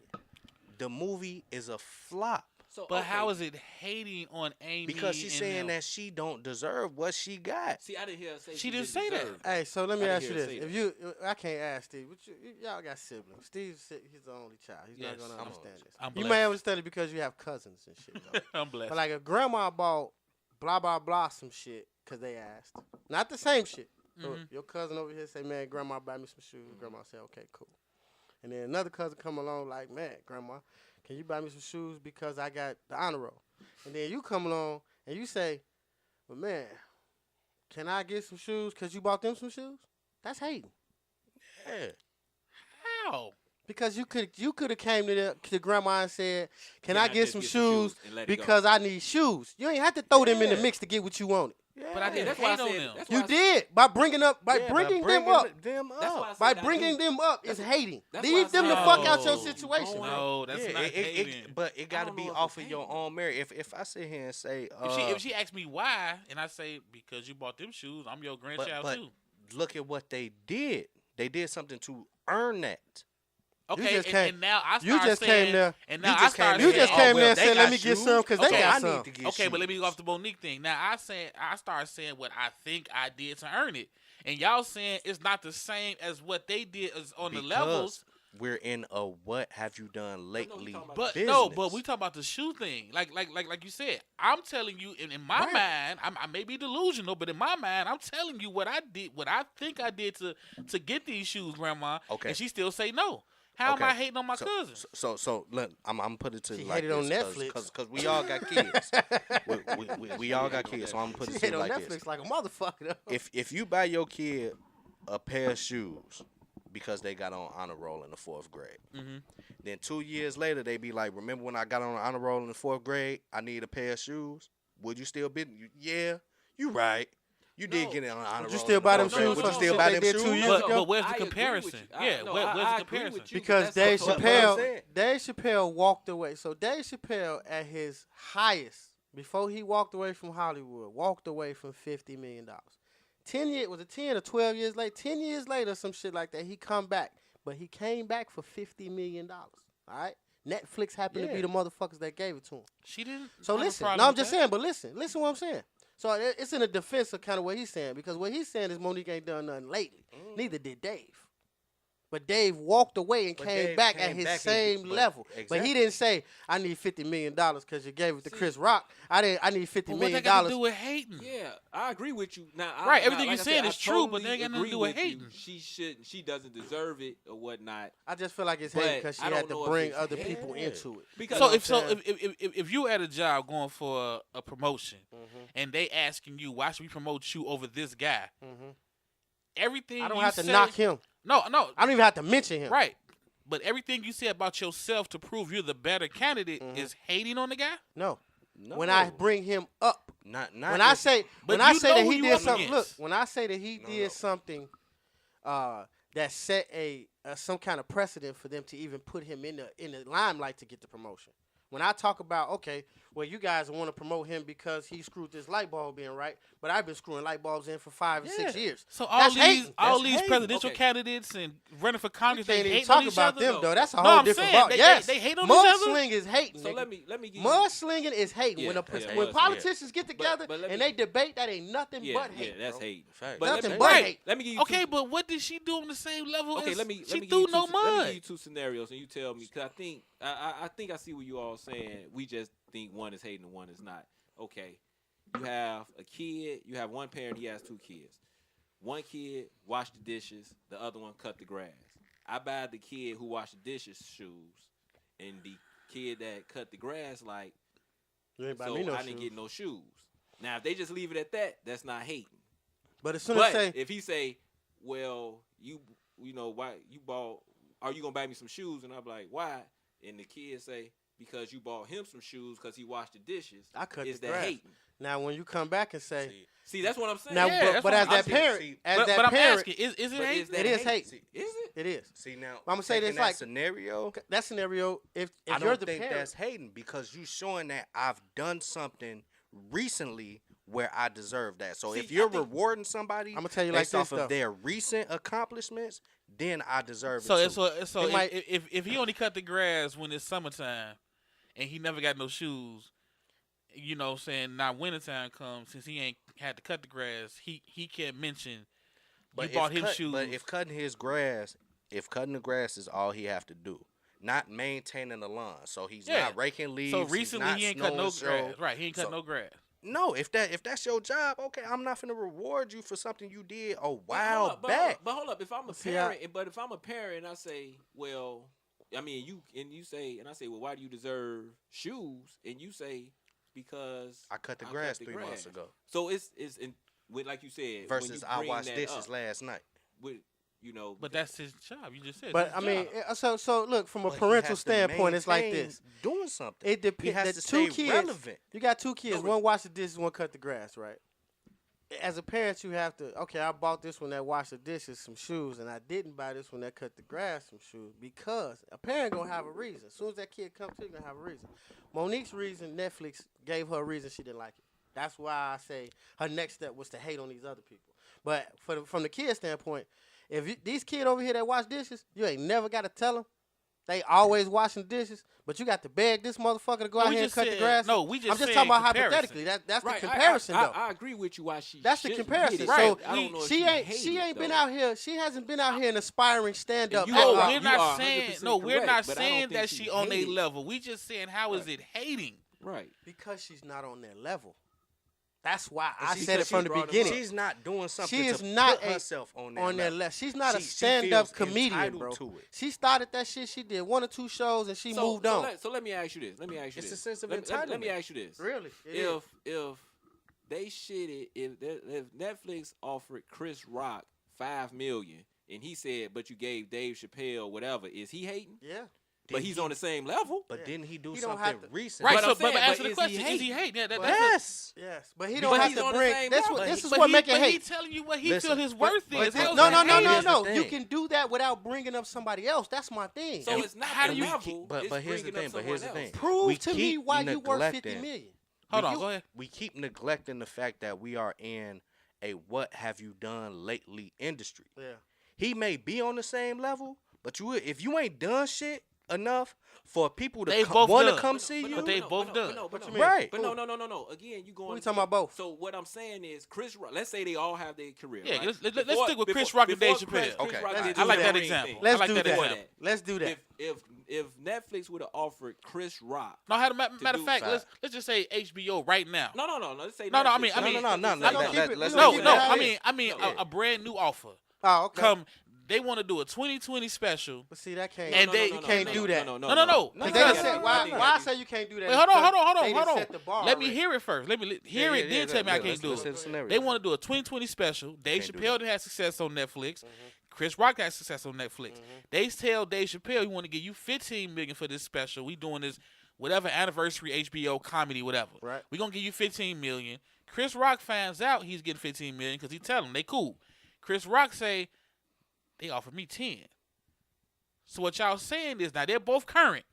The movie is a flop. So, But how is it hating on Amy? Because she's and saying them? that she don't deserve what she got. See, I didn't hear her say She didn't say deserve that. it. Hey, so let me I didn't ask you hear her this: say if you, I can't ask Steve, but y'all got siblings. Steve's he's the only child. He's Yes, not gonna I'm- understand this. I'm You blessed. may understand it because you have cousins and shit. Though. I'm blessed. But like if grandma bought blah blah blah some shit because they asked, not the same shit. So Mhm. your cousin over here say, "Man, grandma buy me some shoes." Grandma say, "Okay, cool." And then another cousin come along like, "Man, grandma, can you buy me some shoes because I got the honor roll?" And then you come along and you say, "Well, man, can I get some shoes because you bought them some shoes?" That's hating. Yeah. How? Because you could have came to grandma and said, "Can I get just some get shoes and let it go? because I need shoes?" You ain't have to throw them in the Yeah. mix to get what you wanted. But I didn't That's why I hate on said. them. That's why You I did by bringing them up. Them That's up. by said I bringing do. them up is hating. That's why Leave I them the said fuck I out your do. situation. No, that's not hating. But it got to don't be know if off it's of your hating. own merit. If I sit here and say, If she asks me why, and I say because you bought them shoes, I'm your grandchild but too. look at what they did. They did something to earn that. Okay, just and, came- and now I you start just saying, came there- and you now I just start came You in just Oh, came well, there and they said, got "Let me get shoes. some because Okay, they got I some." need to get Okay, but let me shoes. go off the Monique thing. Now I start saying what I think I did to earn it, and y'all saying it's not the same as what they did as on the levels. We're in a what have you done lately talking about But business. no, but we talk about the shoe thing. Like you said, I'm telling you in my Right. mind, I may be delusional, but in my mind, I'm telling you what I did, what I think I did to get these shoes, Grandma. Okay. And she still say no. How am I hating on my cousin? So look, I'm put it to She like hated on this, Netflix. because we all got kids. we all got kids, so I'm gonna put She it to hit you on like Netflix this. like a motherfucker. Though. If you buy your kid a pair of shoes because they got on honor roll in the 4th grade, Mhm. then 2 years later they be like, "Remember when I got on honor roll in the 4th grade? I need a pair of shoes." Would you still be? Yeah, you right. You did No. get it on honor roll. you still in the buy them 4th grade. shoes Would for you still shit buy they them did 2 shoes? years But, ago? but where's the I agree with comparison? you. I- Yeah, no, where's I the agree comparison? with you. Because Dave what I'm Chappelle, saying. Dave Chappelle walked away. So Dave Chappelle, at his highest, before he walked away from Hollywood, walked away from $50 million. 10 years, was it 10 or 12 years later? 10 years later, some shit like that. He come back, but he came back for $50 million. All right, Netflix happened to be Yeah. the motherfuckers that gave it to him. She didn't. So have a listen, problem no, I'm with just that. saying, but listen what I'm saying. So it's in a defense of kind of what he's saying, because what he's saying is Monique ain't done nothing lately. Neither did Dave. But Dave walked away and But came Dave back came at his back and- same but- level. But exactly. he didn't say, "I need $50 million because you gave it to Chris Rock. I need $50 But what million that got to do with hating? Yeah, I agree with you. Now, Right, now, everything like you I saying said, is I true, but totally they ain't got nothing to agree do with with you. hating. She shouldn't. She doesn't deserve it or whatnot. I just feel like it's But hate because she I don't had to know if bring it's other hate. people Yeah. into it. Because So You know if so what I'm saying? if you at a job going for a promotion Mhm. and they asking you why should we promote you over this guy, Mhm. everything I don't you have to say- knock him. No, I don't even have to mention him. right. But everything you say about yourself to prove you're the better candidate Mhm. is hating on the guy. No. No. When I bring him up. not When I if- say But when I you say know that who he you did up something, look. against. When I say that he No, did no. something, that set a some kind of precedent for them to even put him in the limelight to get the promotion. When I talk about, okay, well, you guys want to promote him because he screwed this light bulb in, right? But I've been screwing light bulbs in for 5 or 6 Yeah. years. So all That's these hating. all That's these hating. presidential Okay. candidates and running for We Congress, they can't even hate on talk each about other. them, though. That's a No, whole I'm different saying, ball. they- Yes, they hate on each other? mudslinging is hating. So nigga. let me give you. Mudslinging is hating. Yeah, when yeah, when yeah. politicians get together but let and me- they debate, that ain't nothing Yeah, but yeah, hate. that's bro. hate. Fact. But Nothing let me, but Right. hate. Let me give you. Okay, two, but what did she do on the same level? Okay, as let me she give threw you no two, let me mud. give you two scenarios, and you tell me, because I think I see what you all saying. We just think one is hating and one is not. Okay, you have a kid. You have one parent. He has 2 kids. One kid wash the dishes. The other one cut the grass. I buy the kid who washed the dishes shoes, and the kid that cut the grass like, You ain't buy so me no I shoes. didn't get no shoes. Now if they just leave it at that, that's not hating. But as soon But as say, if he say, well, you know why you bought? Are you gonna buy me some shoes? And I'm like, why? And the kid say, because you bought him some shoes because he washed the dishes. I cut is the that grass. hating? now when you come back and say, See, that's what I'm saying. now, Yeah, but, that's but what as I'm that saying. parent, See, as But, that but I'm parent, asking, is it But hate? is that It is hate? hate. Is it? it is. See now, I'm gonna say taking this that like- scenario. That scenario, if I you're don't the think parent, that's hating because you showing that I've done something recently where I deserve that. So See, if you're I think- rewarding somebody I'ma tell you like based this, off though. of their recent accomplishments, then I deserve So it too. so It might- if he only cut the grass when it's summertime, and he never got no shoes. You know what I'm saying? Now wintertime comes, since he ain't had to cut the grass, he can't mention you bought him shoes. But if cutting the grass is all he have to do, not maintaining the lawn, so he's not raking leaves. So recently he ain't cut no grass. Right, he ain't cut no grass. No, if that's your job, okay, I'm not finna reward you for something you did a while back. But hold up, if I'm a parent, and I say, well, I mean, you say, and I say, well, why do you deserve shoes? And you say, because I cut the grass 3 months ago. So it's with, like you said, versus I washed dishes last night. With but that's his job. You just said. But I mean, so look, from a parental standpoint, it's like this: doing something. It depends. Has to stay relevant. You got 2 kids. One wash the dishes, one cut the grass, right? As a parent, you have to. Okay, I bought this one that washed the dishes some shoes, and I didn't buy this one that cut the grass some shoes because a parent gonna have a reason. As soon as that kid comes to you, gonna have a reason. Monique's reason, Netflix gave her a reason she didn't like it. That's why I say her next step was to hate on these other people. But from the kid standpoint, if these kids over here that wash dishes, you ain't never got to tell them. They always washing dishes, but you got to beg this motherfucker to go out here and cut the grass. No, we just I'm just talking about hypothetically. That's right, the comparison, though. I agree with you. Why she? That's the comparison. Right. So she ain't been out here. She hasn't been out here an aspiring stand up. No, we're not saying. No, we're not saying that she on a level. We just saying how is it hating? Right. Because she's not on their level. That's why I said it from the beginning. She's not doing something she is to not put herself on their level. She's not a stand-up comedian, bro. She started that shit. She did 1 or 2 shows and she moved on. So let me ask you this. It's a sense of entitlement. Let me ask you this. Really? If they shitted, if Netflix offered Chris Rock $5 million and he said, but you gave Dave Chappelle whatever, is he hating? Yeah. But he's on the same level. But didn't he do something recent? Right, but answer the question. Is he hating? Yes. But he don't have to bring. This is what make it hate. But he's telling you what he feel his worth is. No. You can do that without bringing up somebody else. That's my thing. So it's not the level. But here's the thing. Prove to me why you worth $50 million. Hold on, go ahead. We keep neglecting the fact that we are in a what have you done lately industry. Yeah. He may be on the same level, but if you ain't done shit enough for people to want to come see you. But they both done. Right. But no. Again, you going. We talking about both. So what I'm saying is, Chris Rock. Let's say they all have their career. Yeah, right? let's stick with Chris Rock and Dave Chappelle. Okay, I like that example. Let's do that. If Netflix would have offered Chris Rock, no, matter of fact, let's just say HBO right now. No. Let's say I mean a brand new offer. Oh, okay. They want to do a 2020 special. But see, that can't. And you can't do that. No. Why I say you can't do that? Wait, hold on. Let me already. Hear it first. Let me hear it. Then tell me I can't do it. They want to do a 2020 special. Dave Chappelle had success on Netflix. Chris Rock had success on Netflix. They tell Dave Chappelle, we want to give you $15 million for this special. We doing this whatever anniversary HBO comedy, whatever. Right. We gonna give you $15 million. Chris Rock finds out he's getting $15 million because he tell them they cool. Chris Rock say, they offered me 10. So what y'all saying is now they're both current.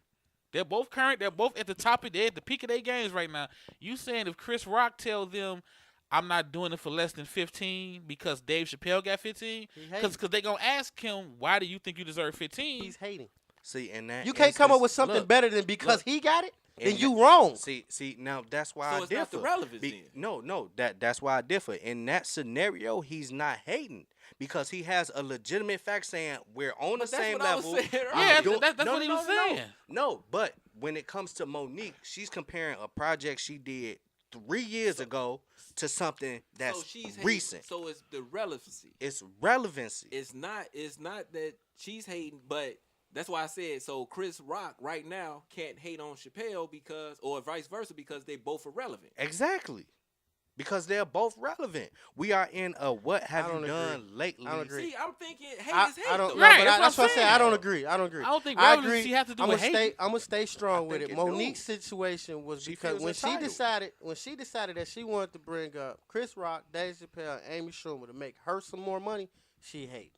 They're both at the top they're at the peak of their games right now. You saying if Chris Rock tell them I'm not doing it for less than 15 because Dave Chappelle got 15? Because they gonna ask him, why do you think you deserve 15? He's hating. See, and that you can't come up with something better than because he got it. Then you wrong. See, now that's why I differ. So it's not the relevance then. No, that's why I differ. In that scenario, he's not hating because he has a legitimate fact saying we're on the same level. That's what he was saying. No, but when it comes to Monique, she's comparing a project she did 3 years ago to something that's recent. So it's the relevancy. It's relevancy. It's not that she's hating, but that's why I said, so Chris Rock right now can't hate on Chappelle or vice versa, because they both are relevant. Exactly. Because they're both relevant. We are in a what have you done lately. I don't agree. See, I'm thinking hate is hate. That's what I'm saying. I don't agree. I don't think relevancy has to do with hate. I'm gonna stay strong with it. Monique's situation was because when she decided that she wanted to bring up Chris Rock, Dave Chappelle, and Amy Schumer to make her some more money, she hated.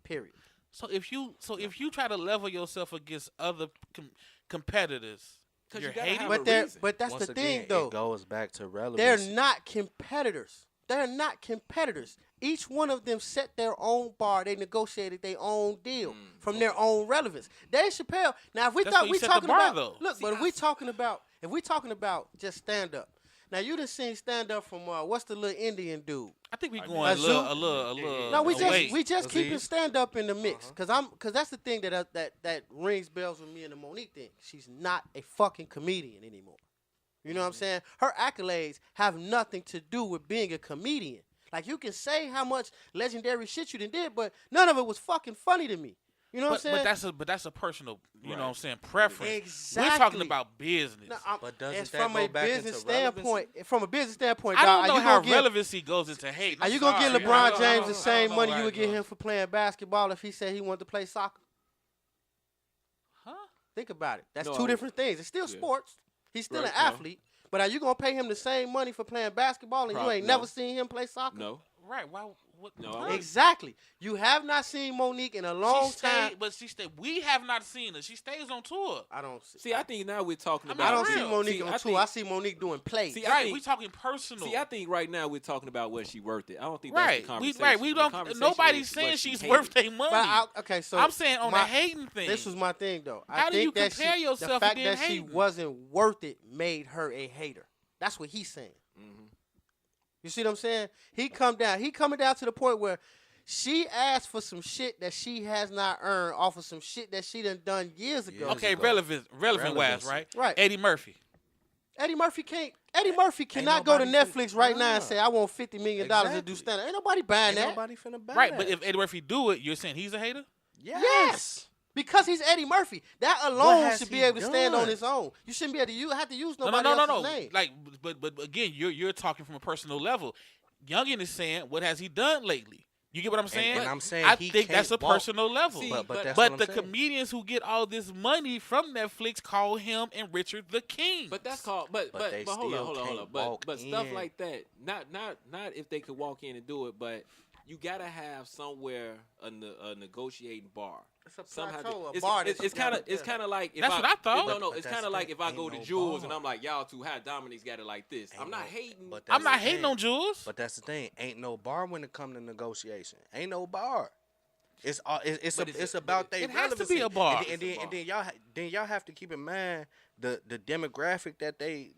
Period. So if you try to level yourself against other competitors, you're hating. But that's Once the again, thing, though. It goes back to relevance. They're not competitors. Each one of them set their own bar. They negotiated their own deal from their own relevance. Dave Chappelle. Now, if we That's thought why you we set the talking bar, about though. look, but if we talking about just stand up. Now you done seen stand up from what's the little Indian dude? I think we going a little. No, we away. just keeping stand up in the mix because that's the thing that rings bells with me and the Monique thing. She's not a fucking comedian anymore. You know what I'm saying? Her accolades have nothing to do with being a comedian. Like, you can say how much legendary shit you done did, but none of it was fucking funny to me. You know what I'm saying? But that's a personal, you know what I'm saying, preference. Exactly. We're talking about business. No, But doesn't it's that from go a back business into standpoint. From a business standpoint, I don't dog, know are you how gonna give, relevancy goes into hate. are I'm you gonna sorry. give LeBron James the I same don't know money how you it would give goes. him for playing basketball if he said he wanted to play soccer? Huh? Think about it. That's No, two different things. It's still sports. He's still an athlete. But are you gonna pay him the same money for playing basketball and you ain't never seen him play soccer? No. Right. Why? What? No, huh? Exactly. You have not seen Monique in a long time. But she stayed. We have not seen her. She stays on tour. I don't see. See, I think now we're talking I mean, about. I don't real. see Monique See, on I tour. I see Monique doing plays. See, I Right. think- We talking personal. See, I think right now we're talking about was she worth it. I don't think Right. that's the We conversation. We The don't. conversation Nobody's is saying what she she's hated. worth their money. But okay, so I'm saying on the my- hating thing. This was my thing though. How I do think you that compare yourself the to fact being that she hating? wasn't worth it made her a hater. That's what he's saying. You see what I'm saying? He coming down to the point where she asked for some shit that she has not earned off of some shit that she done years ago. Okay, relevant wise, right? Right. Eddie Murphy. Eddie Murphy cannot go to Netflix right now and say, I want $50 million to do stand up. Ain't nobody buying that. Nobody finna buy Right, that. but if Eddie Murphy do it, you're saying he's a hater? Yes. Because he's Eddie Murphy. That What alone has should he be able to stand done? on his own. You shouldn't be able to have to use No, nobody else's name. Like, but again, you're talking from a personal level. Youngin is saying, what has he done lately? You get what I'm saying? and I'm saying I he think that's a can't walk. personal level. See, But that's But what the I'm saying. comedians who get all this money from Netflix call him and Richard the King. But that's called. But they hold still on. can't But walk stuff in. like that. Not if they could walk in and do it. But you gotta have somewhere a negotiating bar. It's a Somehow plateau, a it's, bar it's, that it's you kind gotta of it's kind of like if That's what I thought. No, But it's that's kind of like the if I thing, go to ain't no Jules and bar. I'm like, y'all too high. Dominic's got it like this. I'm not hating. But I'm that's not the hating thing. on Jules. But that's the thing. Ain't no bar when it come to negotiation. Ain't no bar. It's about they It has to relevancy. be a bar. And then y'all have to keep in mind the demographic that they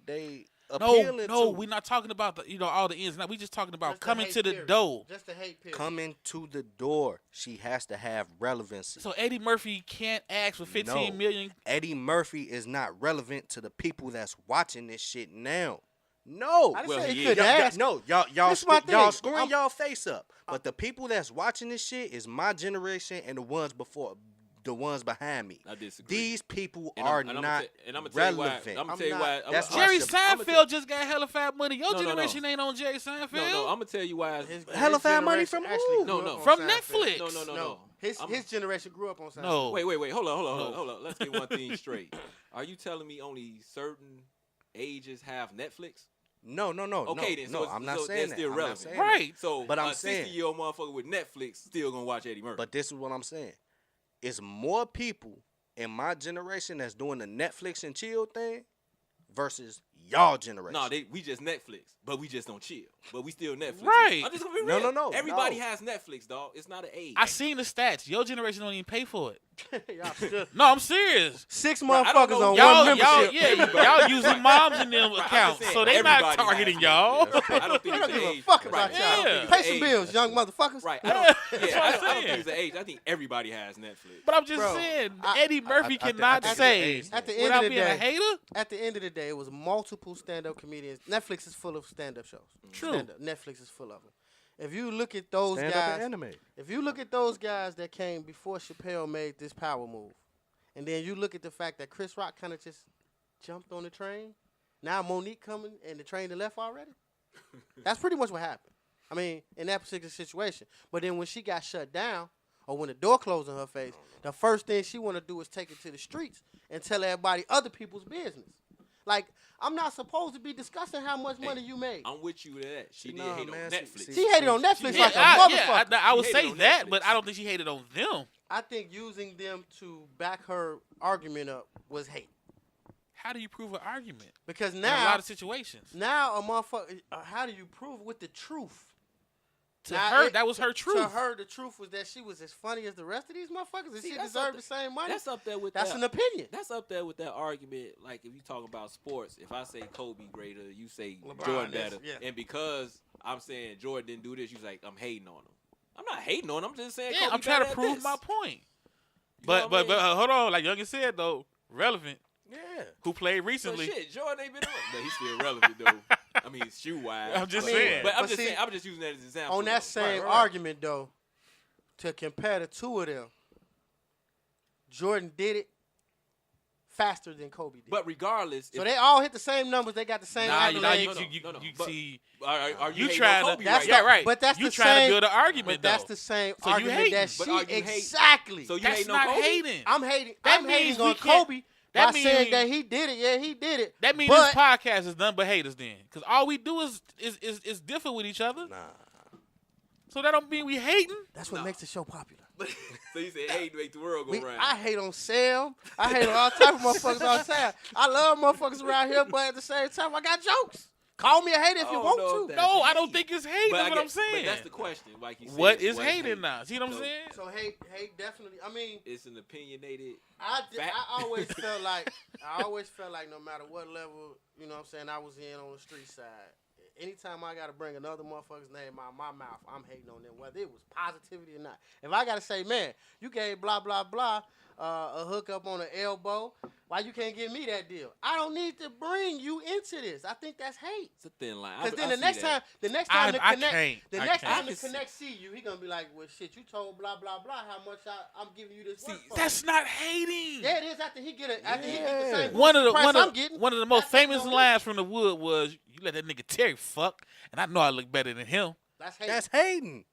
appealing No, to. we're not talking about all the ins. Now we just talking about Just the coming hate to the period. door. Just the hate period. Coming to the door, she has to have relevancy. So Eddie Murphy can't ask for 15 million. Eddie Murphy is not relevant to the people that's watching this shit now. No. I didn't Well, say he he is. couldn't ask. Y'all This is my y'all thing. screwing y'all face up. But the people that's watching this shit is my generation and the ones behind me. I disagree. These people And are I'm not gonna tell you why. relevant. I'm gonna tell you why. That's why Jerry I'ma Seinfeld just got hella fat money. Your No, no, generation no. ain't on Jerry Seinfeld. No, I'm gonna tell you why. Hella fat money generation from actually who? grew No, up on From Seinfeld. Netflix. No. His generation grew up on Seinfeld. No. Wait. Hold on. Let's get one thing straight. Are you telling me only certain ages have Netflix? No. Okay, then. No, So I'm not so saying that's that. still I'm not relevant. saying Right. So, But I'm a saying- 60-year-old motherfucker with Netflix still gonna watch Eddie Murphy. But this is what I'm saying. It's more people in my generation that's doing the Netflix and chill thing versus y'all generation. No, we just Netflix, but we just don't chill. But we still Netflix. Right. I'm just gonna be No, real. no. Everybody has Netflix, dog. It's not an age. I seen the stats. Your generation don't even pay for it. Y'all still- No, I'm serious. 6 I don't motherfuckers know. on Y'all, one membership. y'all using moms in them I'm just accounts, saying, so they not everybody targeting has y'all. Netflix. I don't think We it's don't an give a age. fuck about Right. y'all. I don't think it's Pay an some age. bills, young motherfuckers. Right. That's I what don't I'm think it's an age. I think everybody has Netflix. But I'm just Bro, saying, I- Eddie Murphy I cannot think say the age At the end without of the being a day, hater. At the end of the day, it was multiple stand-up comedians. Netflix is full of stand-up shows. True. Stand-up. Netflix is full of them. If you look at those Stand up guys, and animate. if you look at those guys that came before Chappelle made this power move, and then you look at the fact that Chris Rock kind of just jumped on the train, now Monique coming and the train left already. That's pretty much what happened. I mean, in that particular situation. But then when she got shut down, or when the door closed on her face, the first thing she want to do is take it to the streets and tell everybody other people's business. Like, I'm not supposed to be discussing how much money you made. I'm with you to that. She did Nah, hate man, on see- Netflix. She hated on Netflix Yeah, like a motherfucker. I would She say hated on that, Netflix. but I don't think she hated on them. I think using them to back her argument up was hate. How do you prove an argument? Because In a now, lot of situations. now a motherfucker, how do you prove it with the truth? To her, that was her truth. To her, the truth was that she was as funny as the rest of these motherfuckers, and she deserved the same money. That's up there with That's an opinion. That's up there with that argument. Like if you talk about sports, if I say Kobe greater, you say LeBron Jordan is, better, yeah. and because I'm saying Jordan didn't do this, you like I'm hating on him. I'm not hating on him. I'm just saying. Yeah, Kobe I'm trying to better at prove this. my point. You know what I mean? Hold on, like Youngin said though, relevant. Yeah. Who played So recently? shit, Jordan ain't been on, but he's still relevant though. I mean, shoe wise. I'm just saying. But I'm But just see, saying. I'm just using that as an example. On that though. same Right. argument, though, to compare the two of them, Jordan did it faster than Kobe did. But regardless, So they all hit the same numbers. They got the same Nah, accolades. you But see, are you hating trying on to Kobe That's right yeah, now? right. But that's you the trying same- to build an argument But that's though. the same So you argument hating. that But she are you hating? exactly. So you That's hating on not Kobe? hating. I'm hating. That I'm means hating we on can't- Kobe that by saying means- that he did it. Yeah, he did it. That means But- this podcast is done but haters then, because all we do is differ with each other. Nah. So that don't mean we hating. That's what makes the show popular. So you said hate to make the world go round. I hate on Sam. I hate on all type of motherfuckers all the time. I love motherfuckers around here, but at the same time, I got jokes. Call me a hater if you I don't want know to. if No, That's I don't hate. think it's hate. But That's I what I'm get- saying. But that's the question. Like you said, What is what's hating hate? now? See what I'm So- saying? So hate definitely. I mean, It's an opinionated. I Fact. always felt like no matter what level, you know what I'm saying, I was in on the street side. Anytime I got to bring another motherfucker's name out of my mouth, I'm hating on them, whether it was positivity or not. If I got to say, man, you gave blah, blah, blah a hookup on the elbow, why you can't give me that deal? I don't need to bring you into this. I think that's hate. It's a thin line. Because then I the see next that. time the I connect, can't. the I next can't. time I the can connect see you, he gonna be like, well, shit, you told blah blah blah how much I'm giving you this work for. That's not hating. Yeah, it is after he get the same One of the price I'm getting. one of the most That's hating famous on me. lines from the Wood was, "You let that nigga Terry fuck, and I know I look better than him." That's hate. That's hating.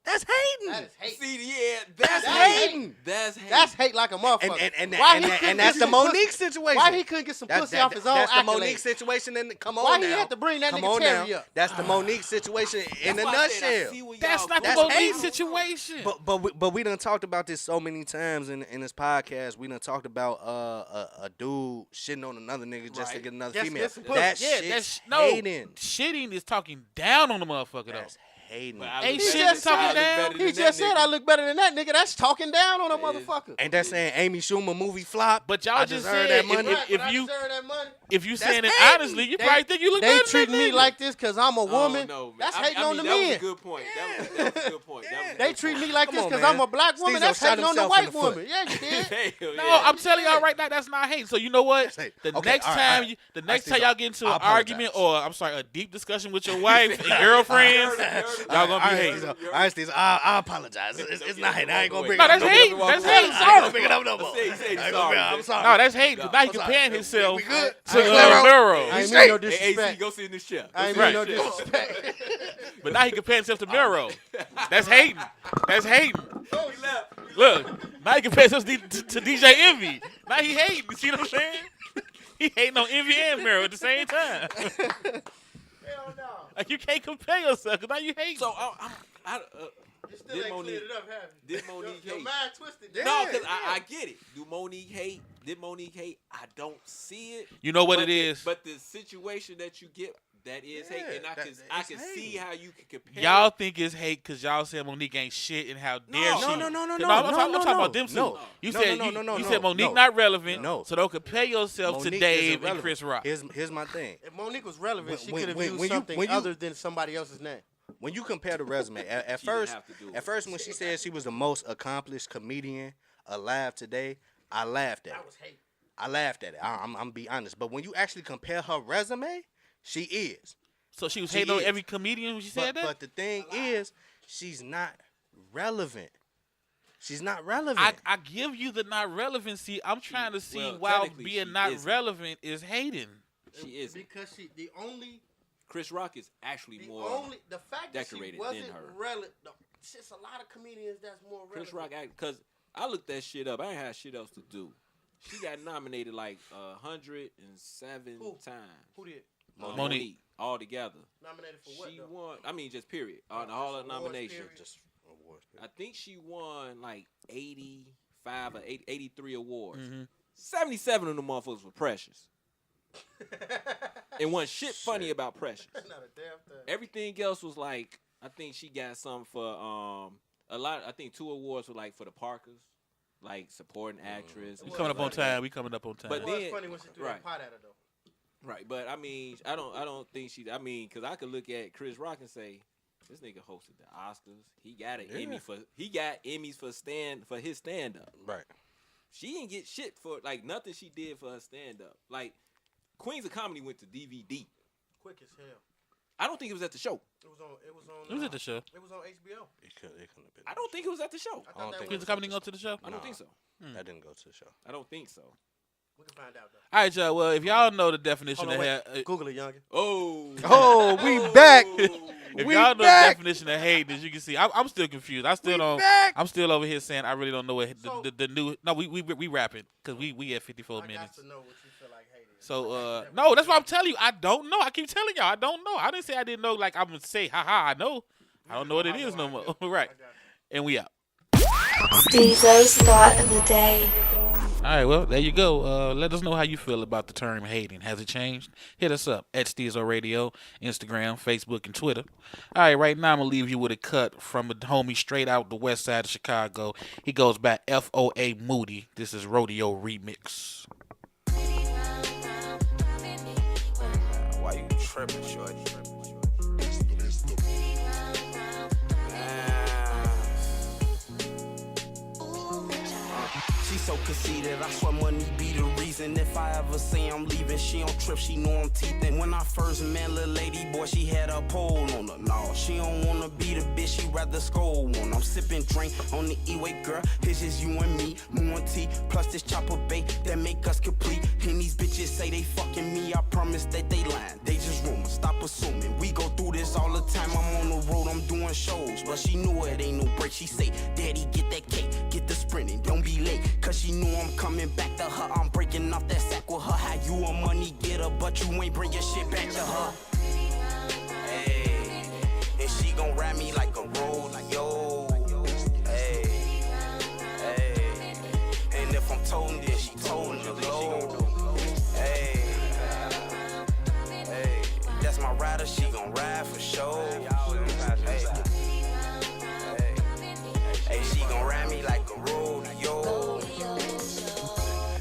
That's hating. That is hate. See, yeah, That's that's hating. That's hate. That's hate like a motherfucker. And that's the Monique situation. Why he couldn't get some pussy off his own That's the accolades? Monique situation. And come on Why now. he had to bring that Come nigga on Terry now. up? That's the Monique situation in a That's why I said I nutshell. see where That's y'all not the going. That's Monique hating. situation. But we done talked about this so many times in this podcast. We done talked about a dude shitting on another nigga just to Right. get another Just female. get some pussy. That yeah, shit's that's no hating. shitting is talking down on the motherfucker That's though. hating. But I Ain't look shit better just than- I talking look down. better He than just that said nigga. I look better than that nigga. That's talking down on a It is. motherfucker. Ain't that saying Amy Schumer movie flop? But y'all I just deserve said that money. Right, but I if you deserve that money. if you That's saying it hating. honestly, you They- probably think you look They better than treat that me nigga. like this because I'm a woman. Oh, no, man. That's I hating on the That was men. a good point. That was a good point. That was a They good treat point. me like Come this on, because man. I'm a black woman. Stezo That's shot hating on the himself in white the foot. woman. Yeah, you did. Hell No, yeah. I'm telling y'all right now, that's not hate. So you know what? That's hate. The Okay, next all right, time, all right. the next I see time y'all get into I an argument apologize. or I'm sorry, a deep discussion with your wife and girlfriends, y'all gonna be hating. All right, Stezo, I apologize. It's not hate. I ain't gonna bring No, it up. that's hate. That's hate. I ain't gonna bring it up no more. Say- say I ain't gonna sorry, bring it up. I'm man. sorry. No, that's hate. 'Cause now he I'm sorry. comparing himself We good? to Clear out? Miro. I ain't straight. mean no Hey, AC, disrespect. go sit in this chair. I ain't Right. mean no disrespect. But now he comparing himself to Miro. That's hating. That's hating. Oh, he left. Look, now he compares himself to DJ Envy. Now he hating. You see what I'm saying? He hating on Envy and Miro at the same time. Hell no. Like you can't compare yourself because now you hate. So You still Did ain't Monique- cleared it up, have you? did Monique Your hate? mind twisted. Yeah. no, because I get it. Do Monique hate? Did Monique hate? I don't see it. You know what But it is? But the situation that you get, that is hate, and I can it's see hate. how you can compare. Y'all think it's hate because y'all said Monique ain't shit and how dare she? No. I'm No, talking about them two. no. You No, said no, you no, said Monique no. not relevant. No. So don't compare yourself to Monique Dave is and irrelevant. Chris Rock. Here's my thing. If Monique was relevant, she When- could have when- used when you- something when you- other than somebody else's name. When you compare the resume, at She didn't first, have to do it. at first when she said she was the most accomplished comedian alive today, I laughed at That it. was hate. I laughed at it. I'm gonna be honest. But when you actually compare her resume, she is. So she was She hating on is. every comedian when she said that. But the thing is, she's not relevant. She's not relevant. I give you the not relevancy. I'm trying to see well, why technically being she not isn't. relevant is hating. She is. Because the only Chris Rock is actually the more. fact that she decorated wasn't than her. relevant. It's just a lot of comedians that's more relevant. Chris Rock act because I looked that shit up. I ain't had shit else to do. She got nominated like 107 Who? times. Who did? Monique. all together. Nominated for what? She though? won. I mean, just period. On just all the awards, nominations. period. Just awards. I think she won like 85 or 83 awards. Mhm. 77 of them motherfuckers were Precious. And wasn't shit funny about Precious. Not a damn thing. Everything else was like I think she got something for a lot. I think 2 awards were like for the Parkers, like supporting actress. We coming up on time. But It then, was funny when she threw that pot at her though. Right, but I mean, I don't think she. I mean, because I could look at Chris Rock and say, this nigga hosted the Oscars. He got an Emmy for. He got Emmys for his stand up. Right. She didn't get shit for like nothing she did for her stand up. Like Queens of Comedy went to DVD. Quick as hell. I don't think it was at the show. It was on. It was at the show. It was on HBO. It couldn't have been. I don't think it was at the show. I don't think Queens of Comedy go to the show. I don't think so. That didn't go to the show. I don't think so. We can find out though. All right, y'all. Well, if y'all know the definition Hold on, of wait. Google it, Younggin. Oh, we back. if y'all know the definition of hating, as you can see, I'm still confused. I still don't. back. I'm still over here saying I really don't know what the new. No, we rapping because we at 54 I got minutes. to know what you feel like hating. So no, that's what I'm telling you. I don't know. I keep telling y'all I don't know. I didn't say I didn't know. Like I'm gonna say, haha, I know. I don't know what it is no more. Right. And we out. Stezo's thought of the day. All right, well, there you go. Let us know how you feel about the term hating. Has it changed? Hit us up at Stezo Radio, Instagram, Facebook, and Twitter. All right, right now I'm going to leave you with a cut from a homie straight out the west side of Chicago. He goes by FOA Moody. This is Rodeo Remix. Why you tripping, shorty? She so conceited, I swear money be the reason. If I ever say I'm leaving, she don't trip, she know I'm teething. When I first met little lady, boy, she had a pole on her. No, she don't wanna be the bitch, she rather scold one. I'm sipping drink on the E-way, girl. It's just you and me, Moon T, plus this chopper bait that make us complete. And these bitches say they fucking me, I promise that they lying. They just rumors, stop assuming. We go through this all the time, I'm on the road, I'm doing shows. But she knew it ain't no break, she say, Daddy, get that cake, get the sprinting, don't be late. Cause she knew I'm coming back to her. I'm breaking off that sack with her. How you a money getter, but you ain't bring your shit back to her. Hey, and she gon' ride me like a rodeo. Hey, hey, and if I'm toting, then she toting the load. Hey, hey, that's my rider. She gon' ride for sure. Hey, hey, she gon' ride me like a rodeo.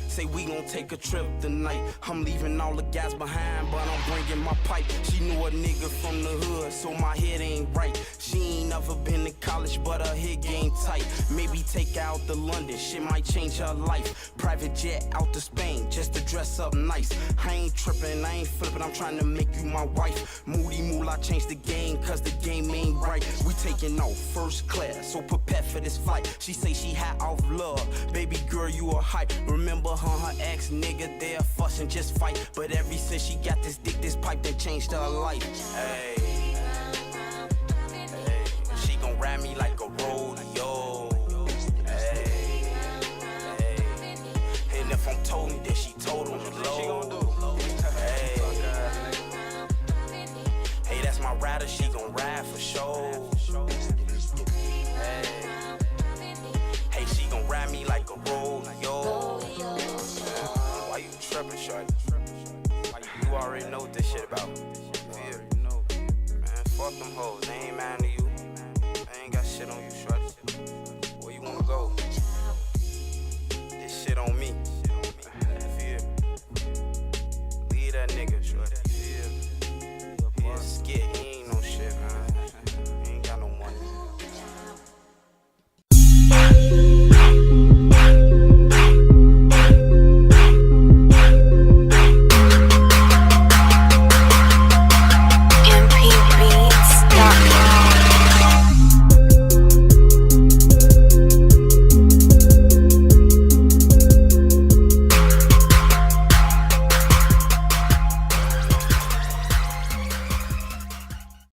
Say we gon' take a trip tonight. I'm leaving all the guys behind, but I'm bringing my pipe. She knew a nigga from the hood, so my head ain't right. She ain't never been to college, but her head game tight. Maybe take her out to London, shit might change her life. Private jet out to Spain, just to dress up nice. I ain't tripping, I ain't flipping, I'm trying to make you my wife. Moody moolah, change the game, cause the game ain't right. We taking off first class, so prepare for this flight. She say she high off love, baby girl, you a hype. Remember her ex nigga, they're fussing, just fight. But ever since she got this dick, this pipe, that changed her life. Hey.